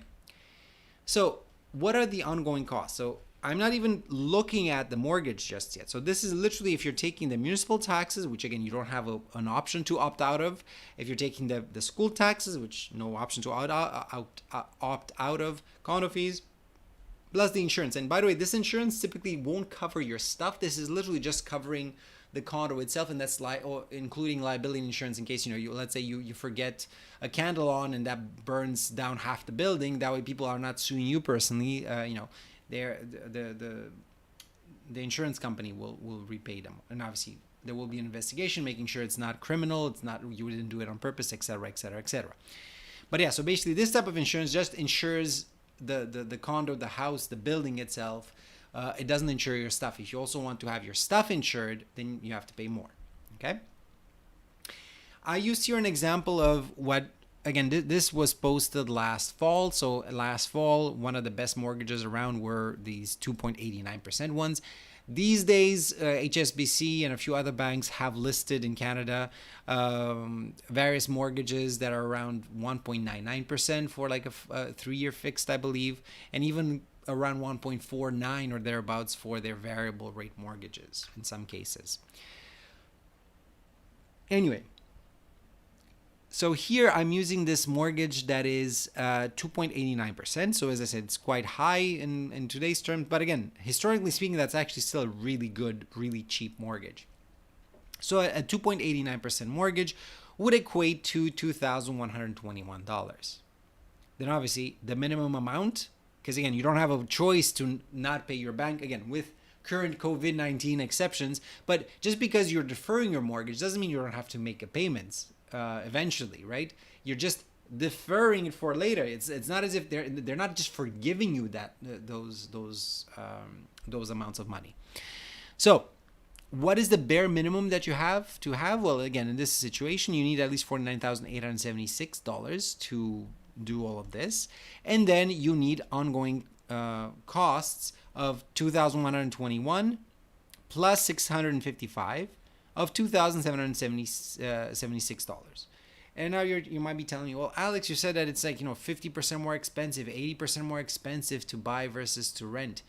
So what are the ongoing costs? So I'm not even looking at the mortgage just yet. So this is literally if you're taking the municipal taxes, which again, you don't have an option to opt out of. If you're taking the school taxes, which no option to opt out of, condo fees, plus the insurance. And by the way, this insurance typically won't cover your stuff. This is literally just covering the condo itself, and that's including liability insurance in case, let's say you forget a candle on and that burns down half the building. That way people are not suing you personally. The insurance company will repay them, and obviously there will be an investigation making sure it's not criminal, it's not, you didn't do it on purpose, etc. But yeah, so basically this type of insurance just insures the condo, the house, the building itself. It doesn't insure your stuff. If you also want to have your stuff insured, then you have to pay more. Okay, I used here an example of what. Again, this was posted last fall. So last fall, one of the best mortgages around were these 2.89% ones. These days, HSBC and a few other banks have listed in Canada various mortgages that are around 1.99% for like a 3-year fixed, I believe. And even around 1.49 or thereabouts for their variable rate mortgages in some cases. Anyway, so here I'm using this mortgage that is 2.89%. So as I said, it's quite high in today's terms. But again, historically speaking, that's actually still a really good, really cheap mortgage. So a 2.89% mortgage would equate to $2,121. Then obviously the minimum amount, because again, you don't have a choice to not pay your bank, again, with current COVID-19 exceptions, but just because you're deferring your mortgage doesn't mean you don't have to make a payments eventually, right? You're just deferring it for later. It's not as if they're not just forgiving you those amounts of money. So what is the bare minimum that you have to have? Well, again, in this situation, you need at least $49,876 to do all of this. And then you need ongoing costs of $2,121 plus $655 of $2,776. And now you might be telling me, well, Alex, you said that it's like, 50% more expensive, 80% more expensive to buy versus to rent.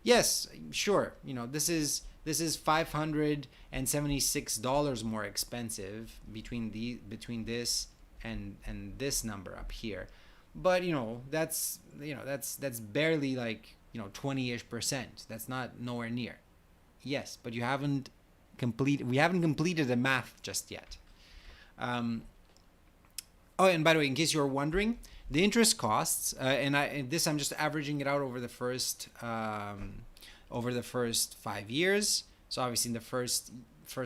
Yes, sure. This is $576 more expensive between this and this number up here. But that's barely like 20-ish%. That's not nowhere near. Yes, but we haven't completed the math just yet. Oh, and by the way, in case you were wondering, the interest costs, I'm just averaging it out over the first 5 years. So obviously in the first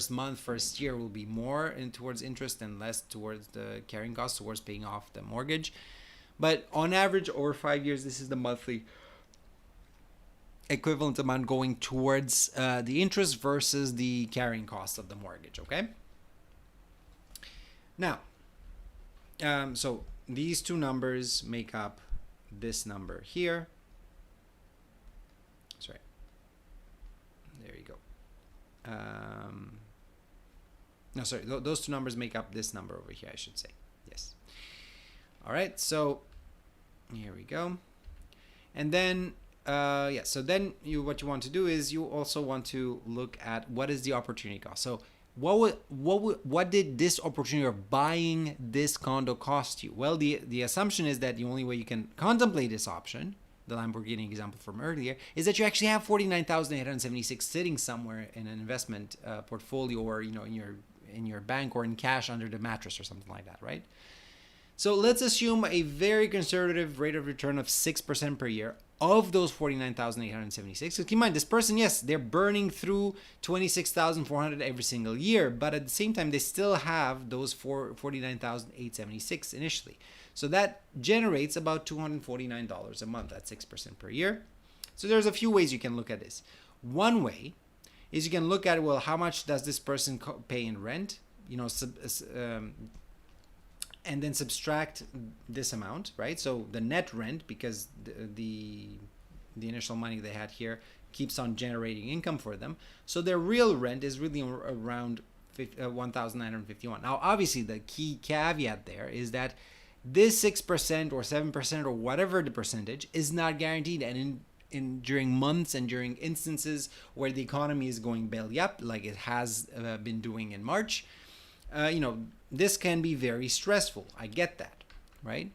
month, first year will be more towards interest and less towards the carrying costs, towards paying off the mortgage. But on average, over 5 years, this is the monthly equivalent amount going towards the interest versus the carrying cost of the mortgage. Okay. Now, so these two numbers make up this number here. Sorry. There you go. No, sorry. Those two numbers make up this number over here, I should say. Yes. All right. So here we go. And then, so then what you want to do is you also want to look at what is the opportunity cost. So what did this opportunity of buying this condo cost you? Well, the assumption is that the only way you can contemplate this option, the Lamborghini example from earlier, is that you actually have $49,876 sitting somewhere in an investment portfolio, or in your bank, or in cash under the mattress or something like that, right? So let's assume a very conservative rate of return of 6% per year of those $49,876. So keep in mind, this person, yes, they're burning through $26,400 every single year, but at the same time, they still have those $49,876 initially. So that generates about $249 a month at 6% per year. So there's a few ways you can look at this. One way is you can look at, well, how much does this person pay in rent? And then subtract this amount, right? So the net rent, because the initial money they had here keeps on generating income for them. So their real rent is really around $1,951. Now, obviously, the key caveat there is that this 6% or 7% or whatever the percentage is not guaranteed. And during months and during instances where the economy is going belly up, like it has been doing in March, this can be very stressful. I get that, right?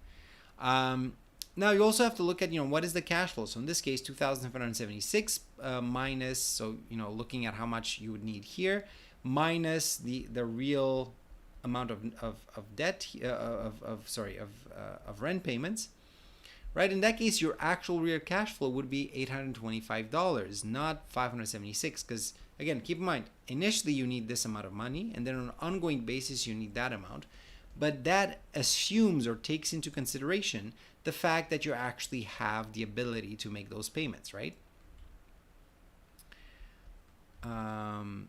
Now you also have to look at, what is the cash flow? So in this case, 2,576 minus, so, looking at how much you would need here, minus the real amount of debt, of rent payments, right? In that case, your actual real cash flow would be $825, not $576, because again, keep in mind, initially you need this amount of money, and then on an ongoing basis you need that amount. But that assumes or takes into consideration the fact that you actually have the ability to make those payments, right? And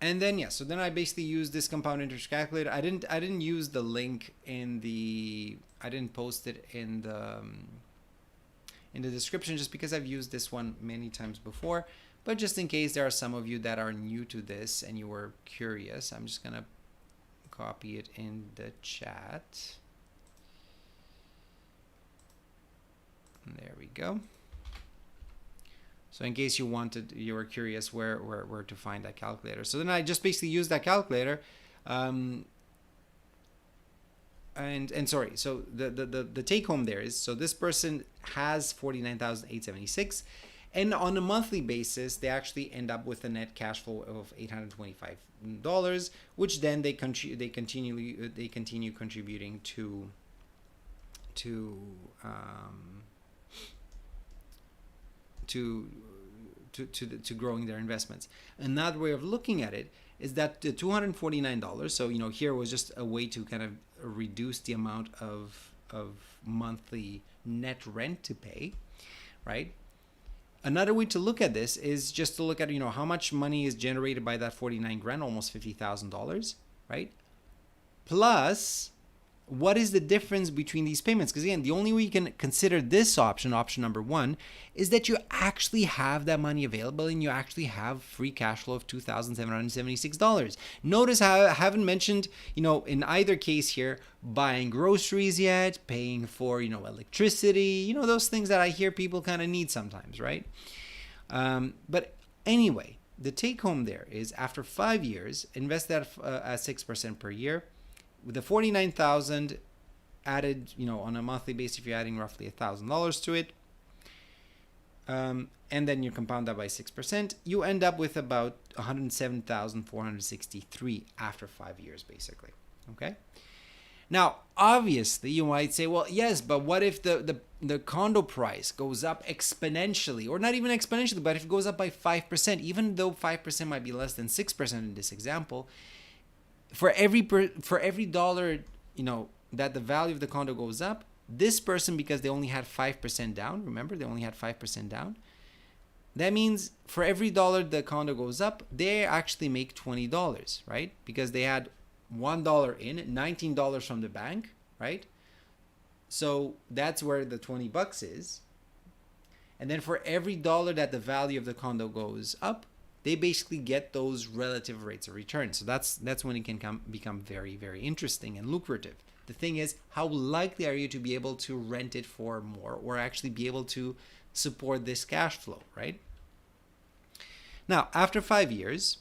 then so then I basically use this compound interest calculator. I didn't use the link I didn't post it in the description, just because I've used this one many times before. But just in case there are some of you that are new to this and you were curious, I'm just gonna copy it in the chat. There we go. So in case you were curious where to find that calculator. So then I just basically use that calculator. And sorry, so the take home there is, so this person has 49,876, and on a monthly basis they actually end up with a net cash flow of $825, which then they continue contributing to growing their investments. Another way of looking at it is that the $249, so here was just a way to kind of reduce the amount of monthly net rent to pay, right? Another way to look at this is just to look at how much money is generated by that 49 grand, almost $50,000, right? Plus, what is the difference between these payments? Because again, the only way you can consider this option number one, is that you actually have that money available and you actually have free cash flow of $2,776. Notice how I haven't mentioned, in either case here, buying groceries yet, paying for, electricity, those things that I hear people kind of need sometimes, right? But anyway, the take home there is after 5 years, invest that at 6% per year. With the 49,000 added, on a monthly basis, if you're adding roughly $1,000 to it, and then you compound that by 6%, you end up with about 107,463 after 5 years, basically. Okay. Now, obviously, you might say, well, yes, but what if the condo price goes up exponentially, or not even exponentially, but if it goes up by 5%, even though 5% might be less than 6% in this example, for every dollar, that the value of the condo goes up, this person, because they only had 5% down, remember, they only had 5% down, that means for every dollar the condo goes up, they actually make $20, right? Because they had $1 in, $19 from the bank, right? So that's where the $20 is. And then for every dollar that the value of the condo goes up, they basically get those relative rates of return. So that's when it can become very, very interesting and lucrative. The thing is, how likely are you to be able to rent it for more, or actually be able to support this cash flow, right? Now, after 5 years,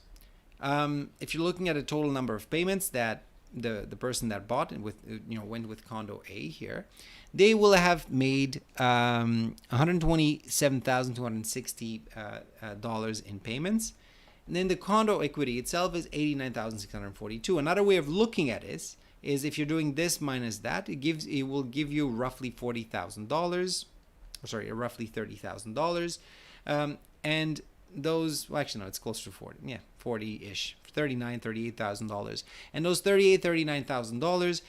if you're looking at a total number of payments that the person that bought and went with condo A here, they will have made $127,260 in payments. And then the condo equity itself is $89,642. Another way of looking at this is if you're doing this minus that, it will give you roughly $40,000, roughly $30,000. And those, well, actually no, it's closer to 40. Yeah, 40-ish, $38,000. And those $39,000,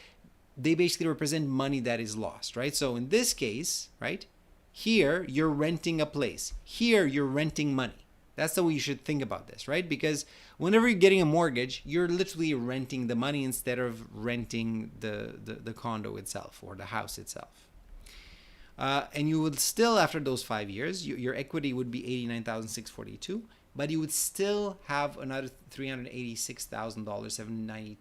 they basically represent money that is lost, right? So in this case, right, here you're renting a place. Here you're renting money. That's the way you should think about this, right? Because whenever you're getting a mortgage, you're literally renting the money instead of renting the condo itself or the house itself. And you would still, after those 5 years, your equity would be $89,642, but you would still have another $386,798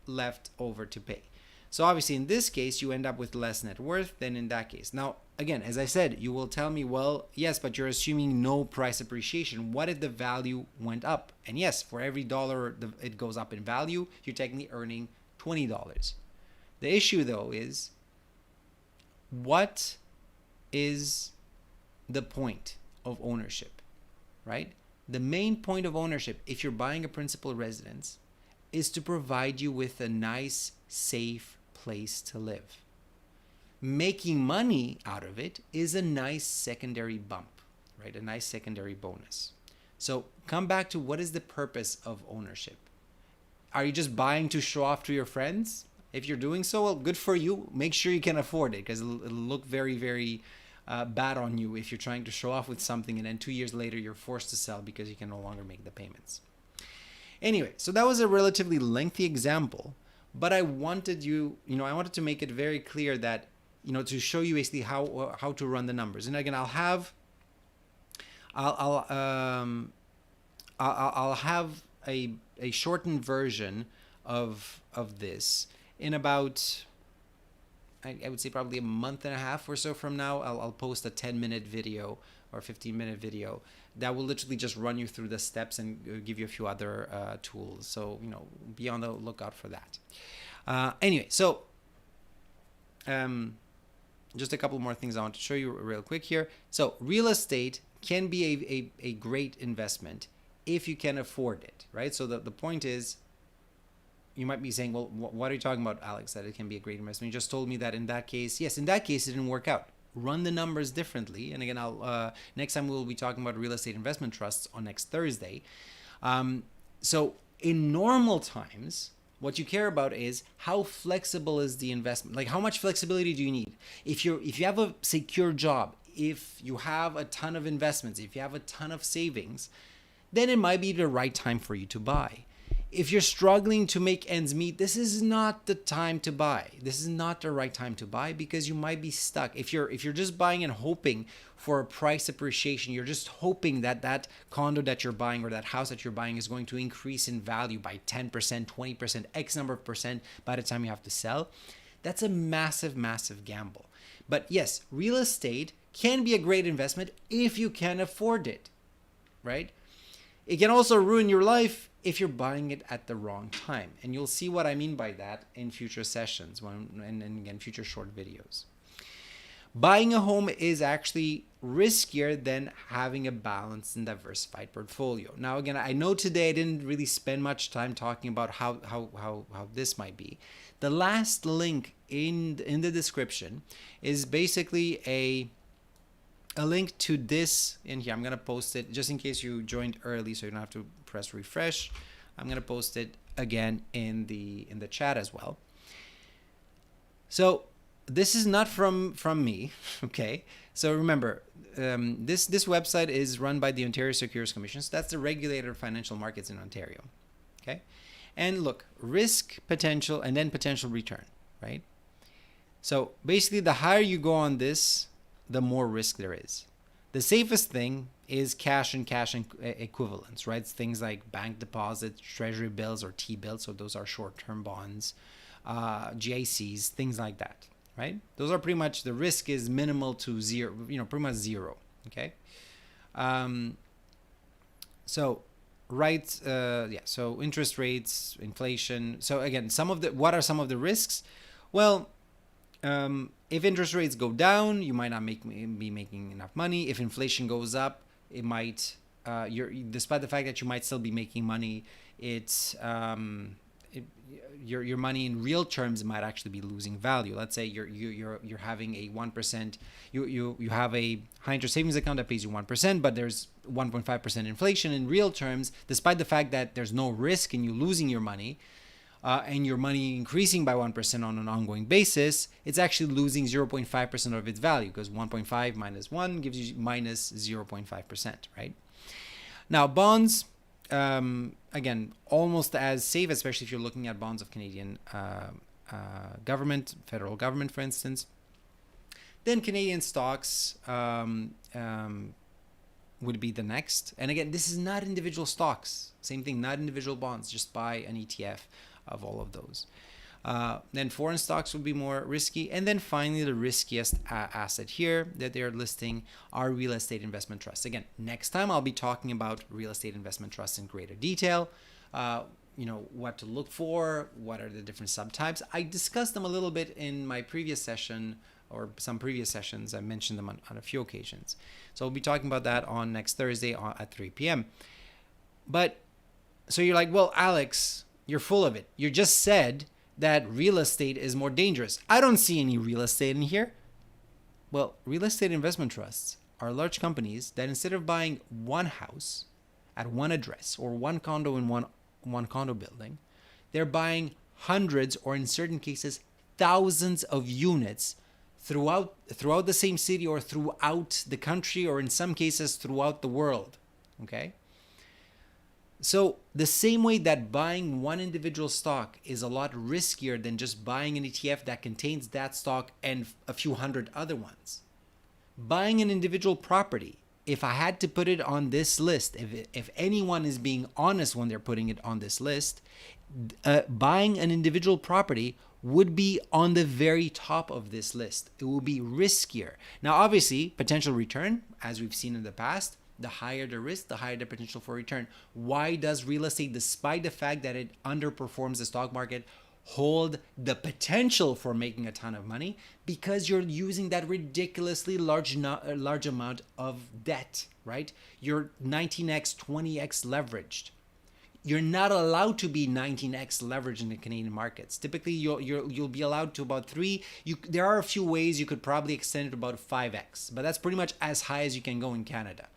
left over to pay. So obviously in this case, you end up with less net worth than in that case. Now, again, as I said, you will tell me, well, yes, but you're assuming no price appreciation. What if the value went up? And yes, for every dollar it goes up in value, you're technically earning $20. The issue, though, is what is the point of ownership, right? The main point of ownership, if you're buying a principal residence, is to provide you with a nice, safe place to live. Making money out of it is a nice secondary bump, right? A nice secondary bonus. So come back to, what is the purpose of ownership? Are you just buying to show off to your friends? If you're doing so, well, good for you. Make sure you can afford it, because it'll look very, very bad on you if you're trying to show off with something and then 2 years later you're forced to sell because you can no longer make the payments. Anyway, so that was a relatively lengthy example, but I wanted to make it very clear that, to show you basically how to run the numbers. And again, I'll have a shortened version of this in about I would say probably a month and a half or so from now, I'll post a 10-minute video or 15-minute video that will literally just run you through the steps and give you a few other tools. So, be on the lookout for that. Anyway, so just a couple more things I want to show you real quick here. So real estate can be a great investment if you can afford it, right? So the point is, you might be saying, well, what are you talking about, Alex, that it can be a great investment? You just told me that in that case, yes, in that case, it didn't work out. Run the numbers differently. And again, next time we'll be talking about real estate investment trusts on next Thursday. So in normal times, what you care about is how flexible is the investment? Like, how much flexibility do you need? If you have a secure job, if you have a ton of investments, if you have a ton of savings, then it might be the right time for you to buy. If you're struggling to make ends meet, this is not the time to buy. This is not the right time to buy because you might be stuck. If you're just buying and hoping for a price appreciation, you're just hoping that condo that you're buying or that house that you're buying is going to increase in value by 10%, 20%, X number of percent by the time you have to sell. That's a massive, massive gamble. But yes, real estate can be a great investment if you can afford it, right? It can also ruin your life if you're buying it at the wrong time. And you'll see what I mean by that in future sessions and again, future short videos. Buying a home is actually riskier than having a balanced and diversified portfolio. Now, again, I know today I didn't really spend much time talking about how this might be. The last link in the description is basically a link to this in here. I'm going to post it just in case you joined early so you don't have to press refresh. I'm going to post it again in the chat as well. So this is not from me, okay? So remember, this website is run by the Ontario Securities Commission. So that's the regulator of financial markets in Ontario, okay? And look, risk, potential, and then potential return, right? So basically, the higher you go on this, the more risk there is. The safest thing is cash and cash equivalents, right? It's things like bank deposits, treasury bills, or T-bills. So those are short-term bonds, GICs, things like that, right? Those are pretty much, the risk is minimal to zero, pretty much zero, okay? So interest rates, inflation. So again, what are some of the risks? Well, if interest rates go down, you might not be making enough money. If inflation goes up, it might, despite the fact that you might still be making money, your money in real terms might actually be losing value. Let's say you're having a 1%, you have a high interest savings account that pays you 1%, but there's 1.5% inflation in real terms, despite the fact that there's no risk in you losing your money. And your money increasing by 1% on an ongoing basis, it's actually losing 0.5% of its value because 1.5 minus 1 gives you minus 0.5%, right? Now, bonds, again, almost as safe, especially if you're looking at bonds of Canadian government, federal government, for instance. Then Canadian stocks would be the next. And again, this is not individual stocks. Same thing, not individual bonds. Just buy an ETF of all of those. Then foreign stocks would be more risky. And then finally, the riskiest asset here that they're listing are real estate investment trusts. Again, next time I'll be talking about real estate investment trusts in greater detail. What to look for, what are the different subtypes. I discussed them a little bit in my previous session or some previous sessions. I mentioned them on a few occasions. So we'll be talking about that on next Thursday at 3 p.m. But so you're like, well, Alex, you're full of it. You just said that real estate is more dangerous. I don't see any real estate in here. Well, real estate investment trusts are large companies that instead of buying one house at one address or one condo in one condo building, they're buying hundreds or in certain cases thousands of units throughout the same city or throughout the country or in some cases throughout the world. Okay? So the same way that buying one individual stock is a lot riskier than just buying an ETF that contains that stock and a few hundred other ones. Buying an individual property, if I had to put it on this list, if anyone is being honest when they're putting it on this list, buying an individual property would be on the very top of this list. It will be riskier. Now, obviously, potential return, as we've seen in the past, the higher the risk, the higher the potential for return. Why does real estate, despite the fact that it underperforms the stock market, hold the potential for making a ton of money? Because you're using that ridiculously large amount of debt, right? You're 19x, 20x leveraged. You're not allowed to be 19x leveraged in the Canadian markets. Typically, you'll be allowed to about 3. There are a few ways you could probably extend it to about 5x, but that's pretty much as high as you can go in Canada.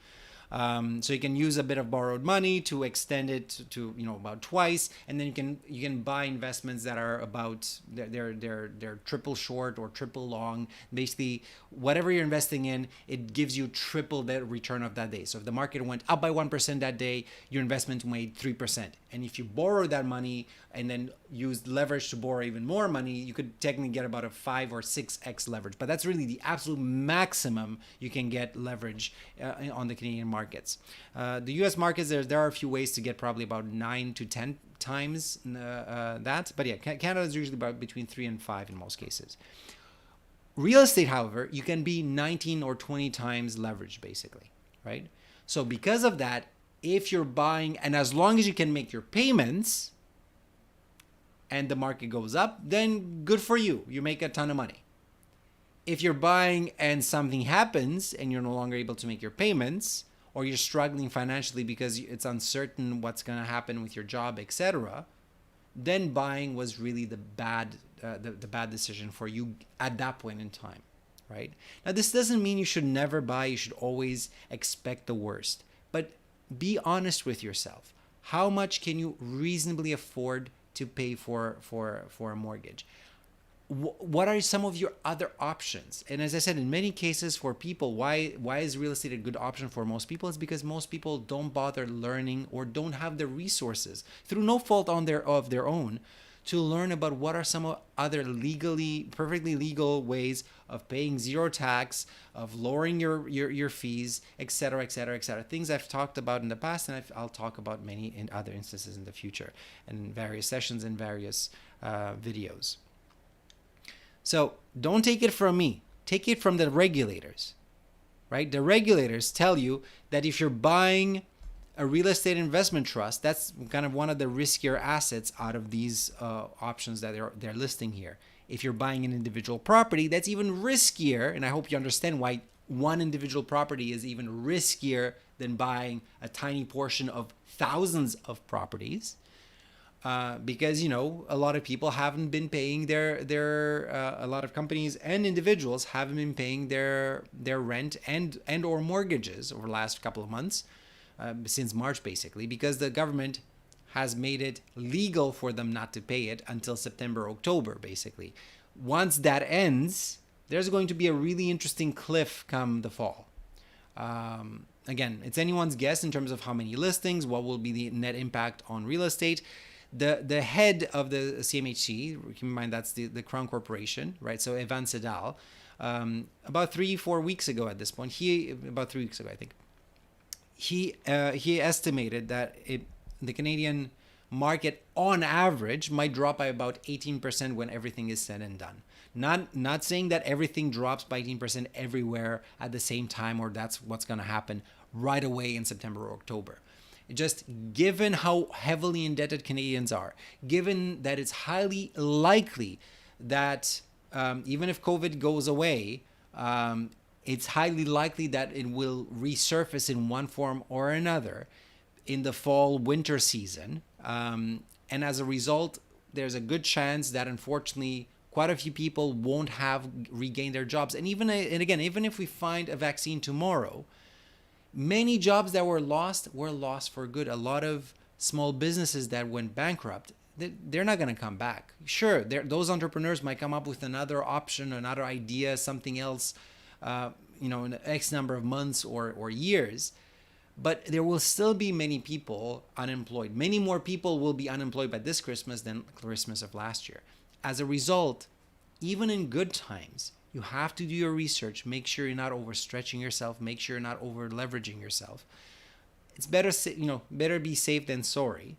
So you can use a bit of borrowed money to extend it to about twice, and then you can buy investments that are about they're triple short or triple long. Basically, whatever you're investing in, it gives you triple the return of that day. So if the market went up by 1% that day, your investment made 3%. And if you borrow that money and then use leverage to borrow even more money, you could technically get about a 5 or 6x leverage. But that's really the absolute maximum you can get leverage on the Canadian markets. The US markets, there are a few ways to get probably about 9 to 10 times that. But yeah, Canada is usually about between 3 and 5 in most cases. Real estate, however, you can be 19 or 20 times leveraged, basically, right? So because of that, if you're buying, and as long as you can make your payments and the market goes up, then good for you. You make a ton of money. If you're buying and something happens and you're no longer able to make your payments, or you're struggling financially because it's uncertain what's going to happen with your job, etc., then buying was really the bad decision for you at that point in time, right? Now, this doesn't mean you should never buy. You should always expect the worst. But be honest with yourself. How much can you reasonably afford to pay for a mortgage? What are some of your other options? And as I said, in many cases for people, why is real estate a good option for most people? It's because most people don't bother learning or don't have the resources, through no fault of their own, to learn about what are some other perfectly legal ways of paying zero tax, of lowering your fees, etc., etc., etc. Things I've talked about in the past, and I'll talk about many in other instances in the future, and in various sessions and various videos. So don't take it from me. Take it from the regulators, right? The regulators tell you that if you're buying a real estate investment trust, that's kind of one of the riskier assets out of these options that they're listing here. If you're buying an individual property, that's even riskier, and I hope you understand why one individual property is even riskier than buying a tiny portion of thousands of properties. Because a lot of people haven't been paying a lot of companies and individuals haven't been paying their rent and or mortgages over the last couple of months. Since March, basically, because the government has made it legal for them not to pay it until September, October, basically. Once that ends, there's going to be a really interesting cliff come the fall. Again, it's anyone's guess in terms of how many listings, what will be the net impact on real estate. The head of the CMHC, keep in mind that's the Crown Corporation, right? So Evan Sedal, about 3-4 weeks ago at this point, about 3 weeks ago, I think, he estimated that the Canadian market on average might drop by about 18% when everything is said and done. Not saying that everything drops by 18% everywhere at the same time, or that's what's going to happen right away in September or October. Just given how heavily indebted Canadians are, given that it's highly likely that even if COVID goes away, it's highly likely that it will resurface in one form or another in the fall-winter season. And as a result, there's a good chance that, unfortunately, quite a few people won't have regained their jobs. And even if we find a vaccine tomorrow, many jobs that were lost for good. A lot of small businesses that went bankrupt, they're not going to come back. Sure, those entrepreneurs might come up with another option, another idea, something else, in X number of months or years, but there will still be many people unemployed. Many more people will be unemployed by this Christmas than Christmas of last year. As a result, even in good times, you have to do your research. Make sure you're not overstretching yourself. Make sure you're not over leveraging yourself. It's better be safe than sorry.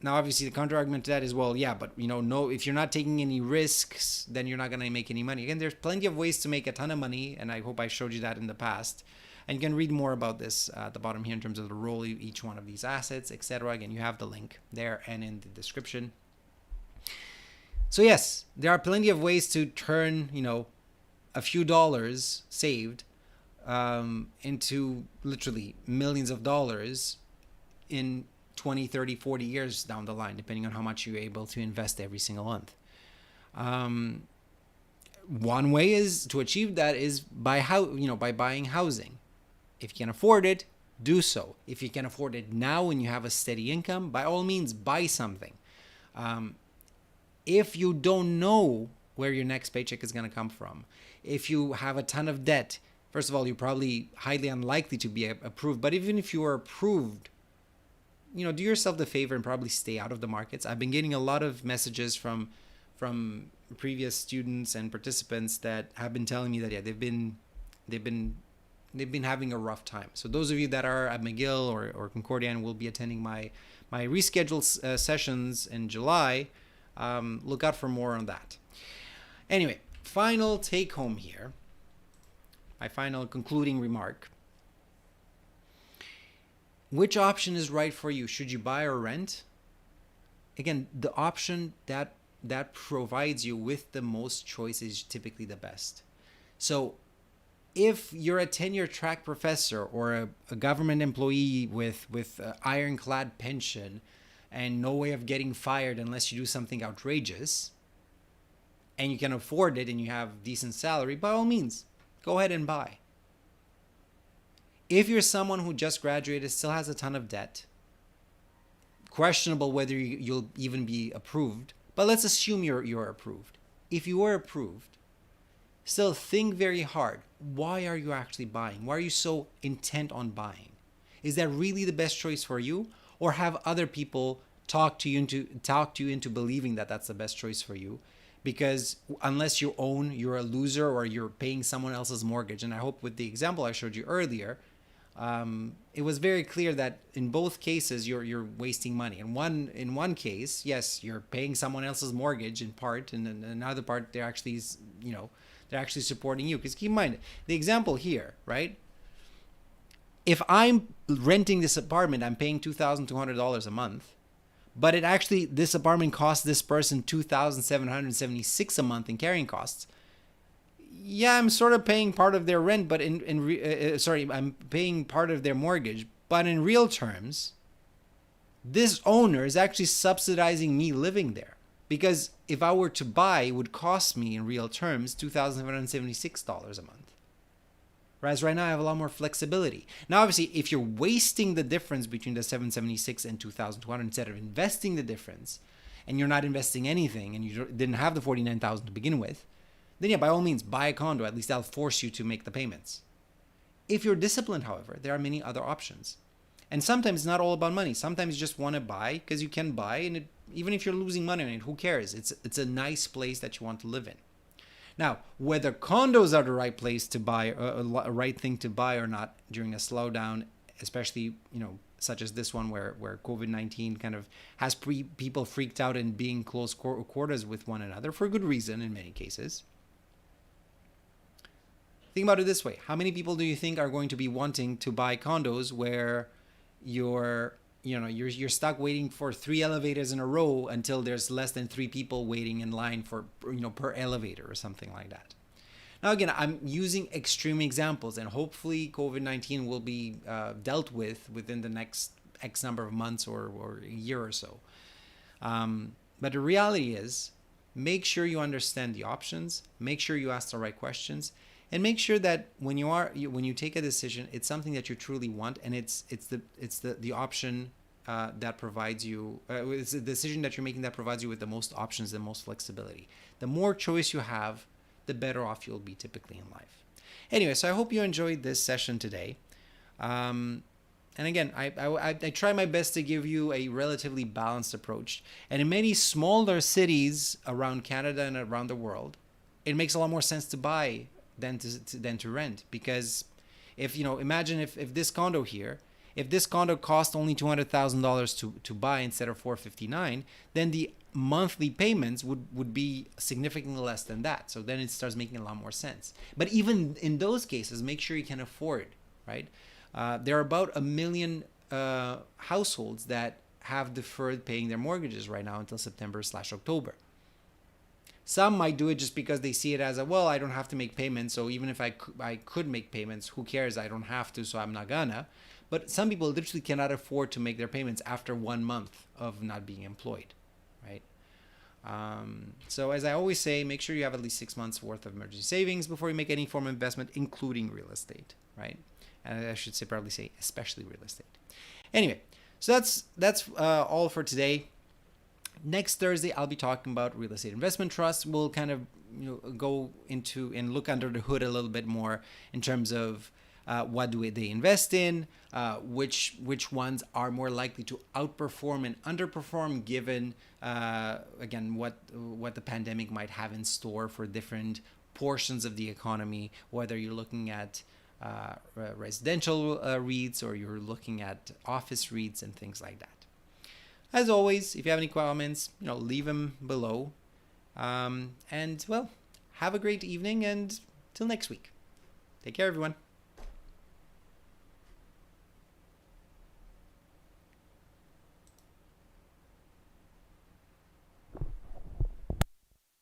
Now, obviously, the counter argument to that is, well, yeah, but no, if you're not taking any risks, then you're not going to make any money. Again, there's plenty of ways to make a ton of money, and I hope I showed you that in the past. And you can read more about this at the bottom here in terms of the role of each one of these assets, etc. Again, you have the link there and in the description. So yes, there are plenty of ways to turn, a few dollars saved into literally millions of dollars in 20, 30, 40 years down the line, depending on how much you're able to invest every single month. One way is to achieve that is by buying housing. If you can afford it, do so. If you can afford it now and you have a steady income, by all means, buy something. If you don't know where your next paycheck is going to come from, if you have a ton of debt, first of all, you're probably highly unlikely to be approved. But even if you are approved, do yourself the favor and probably stay out of the markets. I've been getting a lot of messages from previous students and participants that have been telling me that they've been having a rough time. So those of you that are at McGill or Concordia and will be attending my rescheduled sessions in July, look out for more on that. Anyway, final take home here. My final concluding remark. Which option is right for you? Should you buy or rent? Again, the option that provides you with the most choice is typically the best. So if you're a tenure track professor or a government employee with an ironclad pension and no way of getting fired unless you do something outrageous, and you can afford it and you have decent salary, by all means, go ahead and buy. If you're someone who just graduated, still has a ton of debt, questionable whether you'll even be approved, but let's assume you're approved. If you are approved, still think very hard. Why are you actually buying? Why are you so intent on buying? Is that really the best choice for you? Or have other people talk you into believing that that's the best choice for you? Because unless you own, you're a loser or you're paying someone else's mortgage. And I hope with the example I showed you earlier, it was very clear that in both cases you're wasting money. In one case, yes, you're paying someone else's mortgage in part, and in another part they're actually supporting you. Because keep in mind the example here, right? If I'm renting this apartment, I'm paying $2,200 a month, but this apartment costs this person $2,776 a month in carrying costs. Yeah, I'm sort of paying part of their rent, but I'm paying part of their mortgage. But in real terms, this owner is actually subsidizing me living there. Because if I were to buy, it would cost me in real terms $2,776 a month. Whereas right now I have a lot more flexibility. Now, obviously, if you're wasting the difference between the 776 and 2,200 instead of investing the difference, and you're not investing anything, and you didn't have the 49,000 to begin with, then yeah, by all means, buy a condo. At least that'll force you to make the payments. If you're disciplined, however, there are many other options. And sometimes it's not all about money. Sometimes you just want to buy because you can buy, and even if you're losing money on it, who cares? It's a nice place that you want to live in. Now, whether condos are the right place to buy, a right thing to buy or not during a slowdown, especially such as this one where COVID-19 kind of has people freaked out and being close quarters with one another for good reason in many cases. Think about it this way. How many people do you think are going to be wanting to buy condos where you're stuck waiting for 3 elevators in a row until there's less than 3 people waiting in line for per elevator or something like that? Now, again, I'm using extreme examples, and hopefully COVID-19 will be dealt with within the next X number of months or a year or so. But the reality is, make sure you understand the options, make sure you ask the right questions, and make sure that when you take a decision, it's something that you truly want, and it's the option that provides you. It's a decision that you're making that provides you with the most options, the most flexibility. The more choice you have, the better off you'll be typically in life. Anyway, so I hope you enjoyed this session today. And again, I try my best to give you a relatively balanced approach. And in many smaller cities around Canada and around the world, it makes a lot more sense to buy than to rent. Because imagine if this condo here, If this condo cost only $200,000 to buy instead of $459,000, then the monthly payments would be significantly less than that. So then it starts making a lot more sense. But even in those cases, make sure you can afford, right? There are about 1 million households that have deferred paying their mortgages right now until September/October. Some might do it just because they see it as well, I don't have to make payments, so even if I could make payments, who cares? I don't have to, so I'm not gonna. But some people literally cannot afford to make their payments after 1 month of not being employed, right? So as I always say, make sure you have at least 6 months worth of emergency savings before you make any form of investment, including real estate, right? And I should probably say especially real estate. Anyway, so that's all for today. Next Thursday, I'll be talking about real estate investment trusts. We'll kind of go into and look under the hood a little bit more in terms of what do they invest in, which ones are more likely to outperform and underperform given, again, what the pandemic might have in store for different portions of the economy, whether you're looking at residential REITs or you're looking at office REITs and things like that. As always, if you have any comments, leave them below. And well, have a great evening and till next week. Take care, everyone.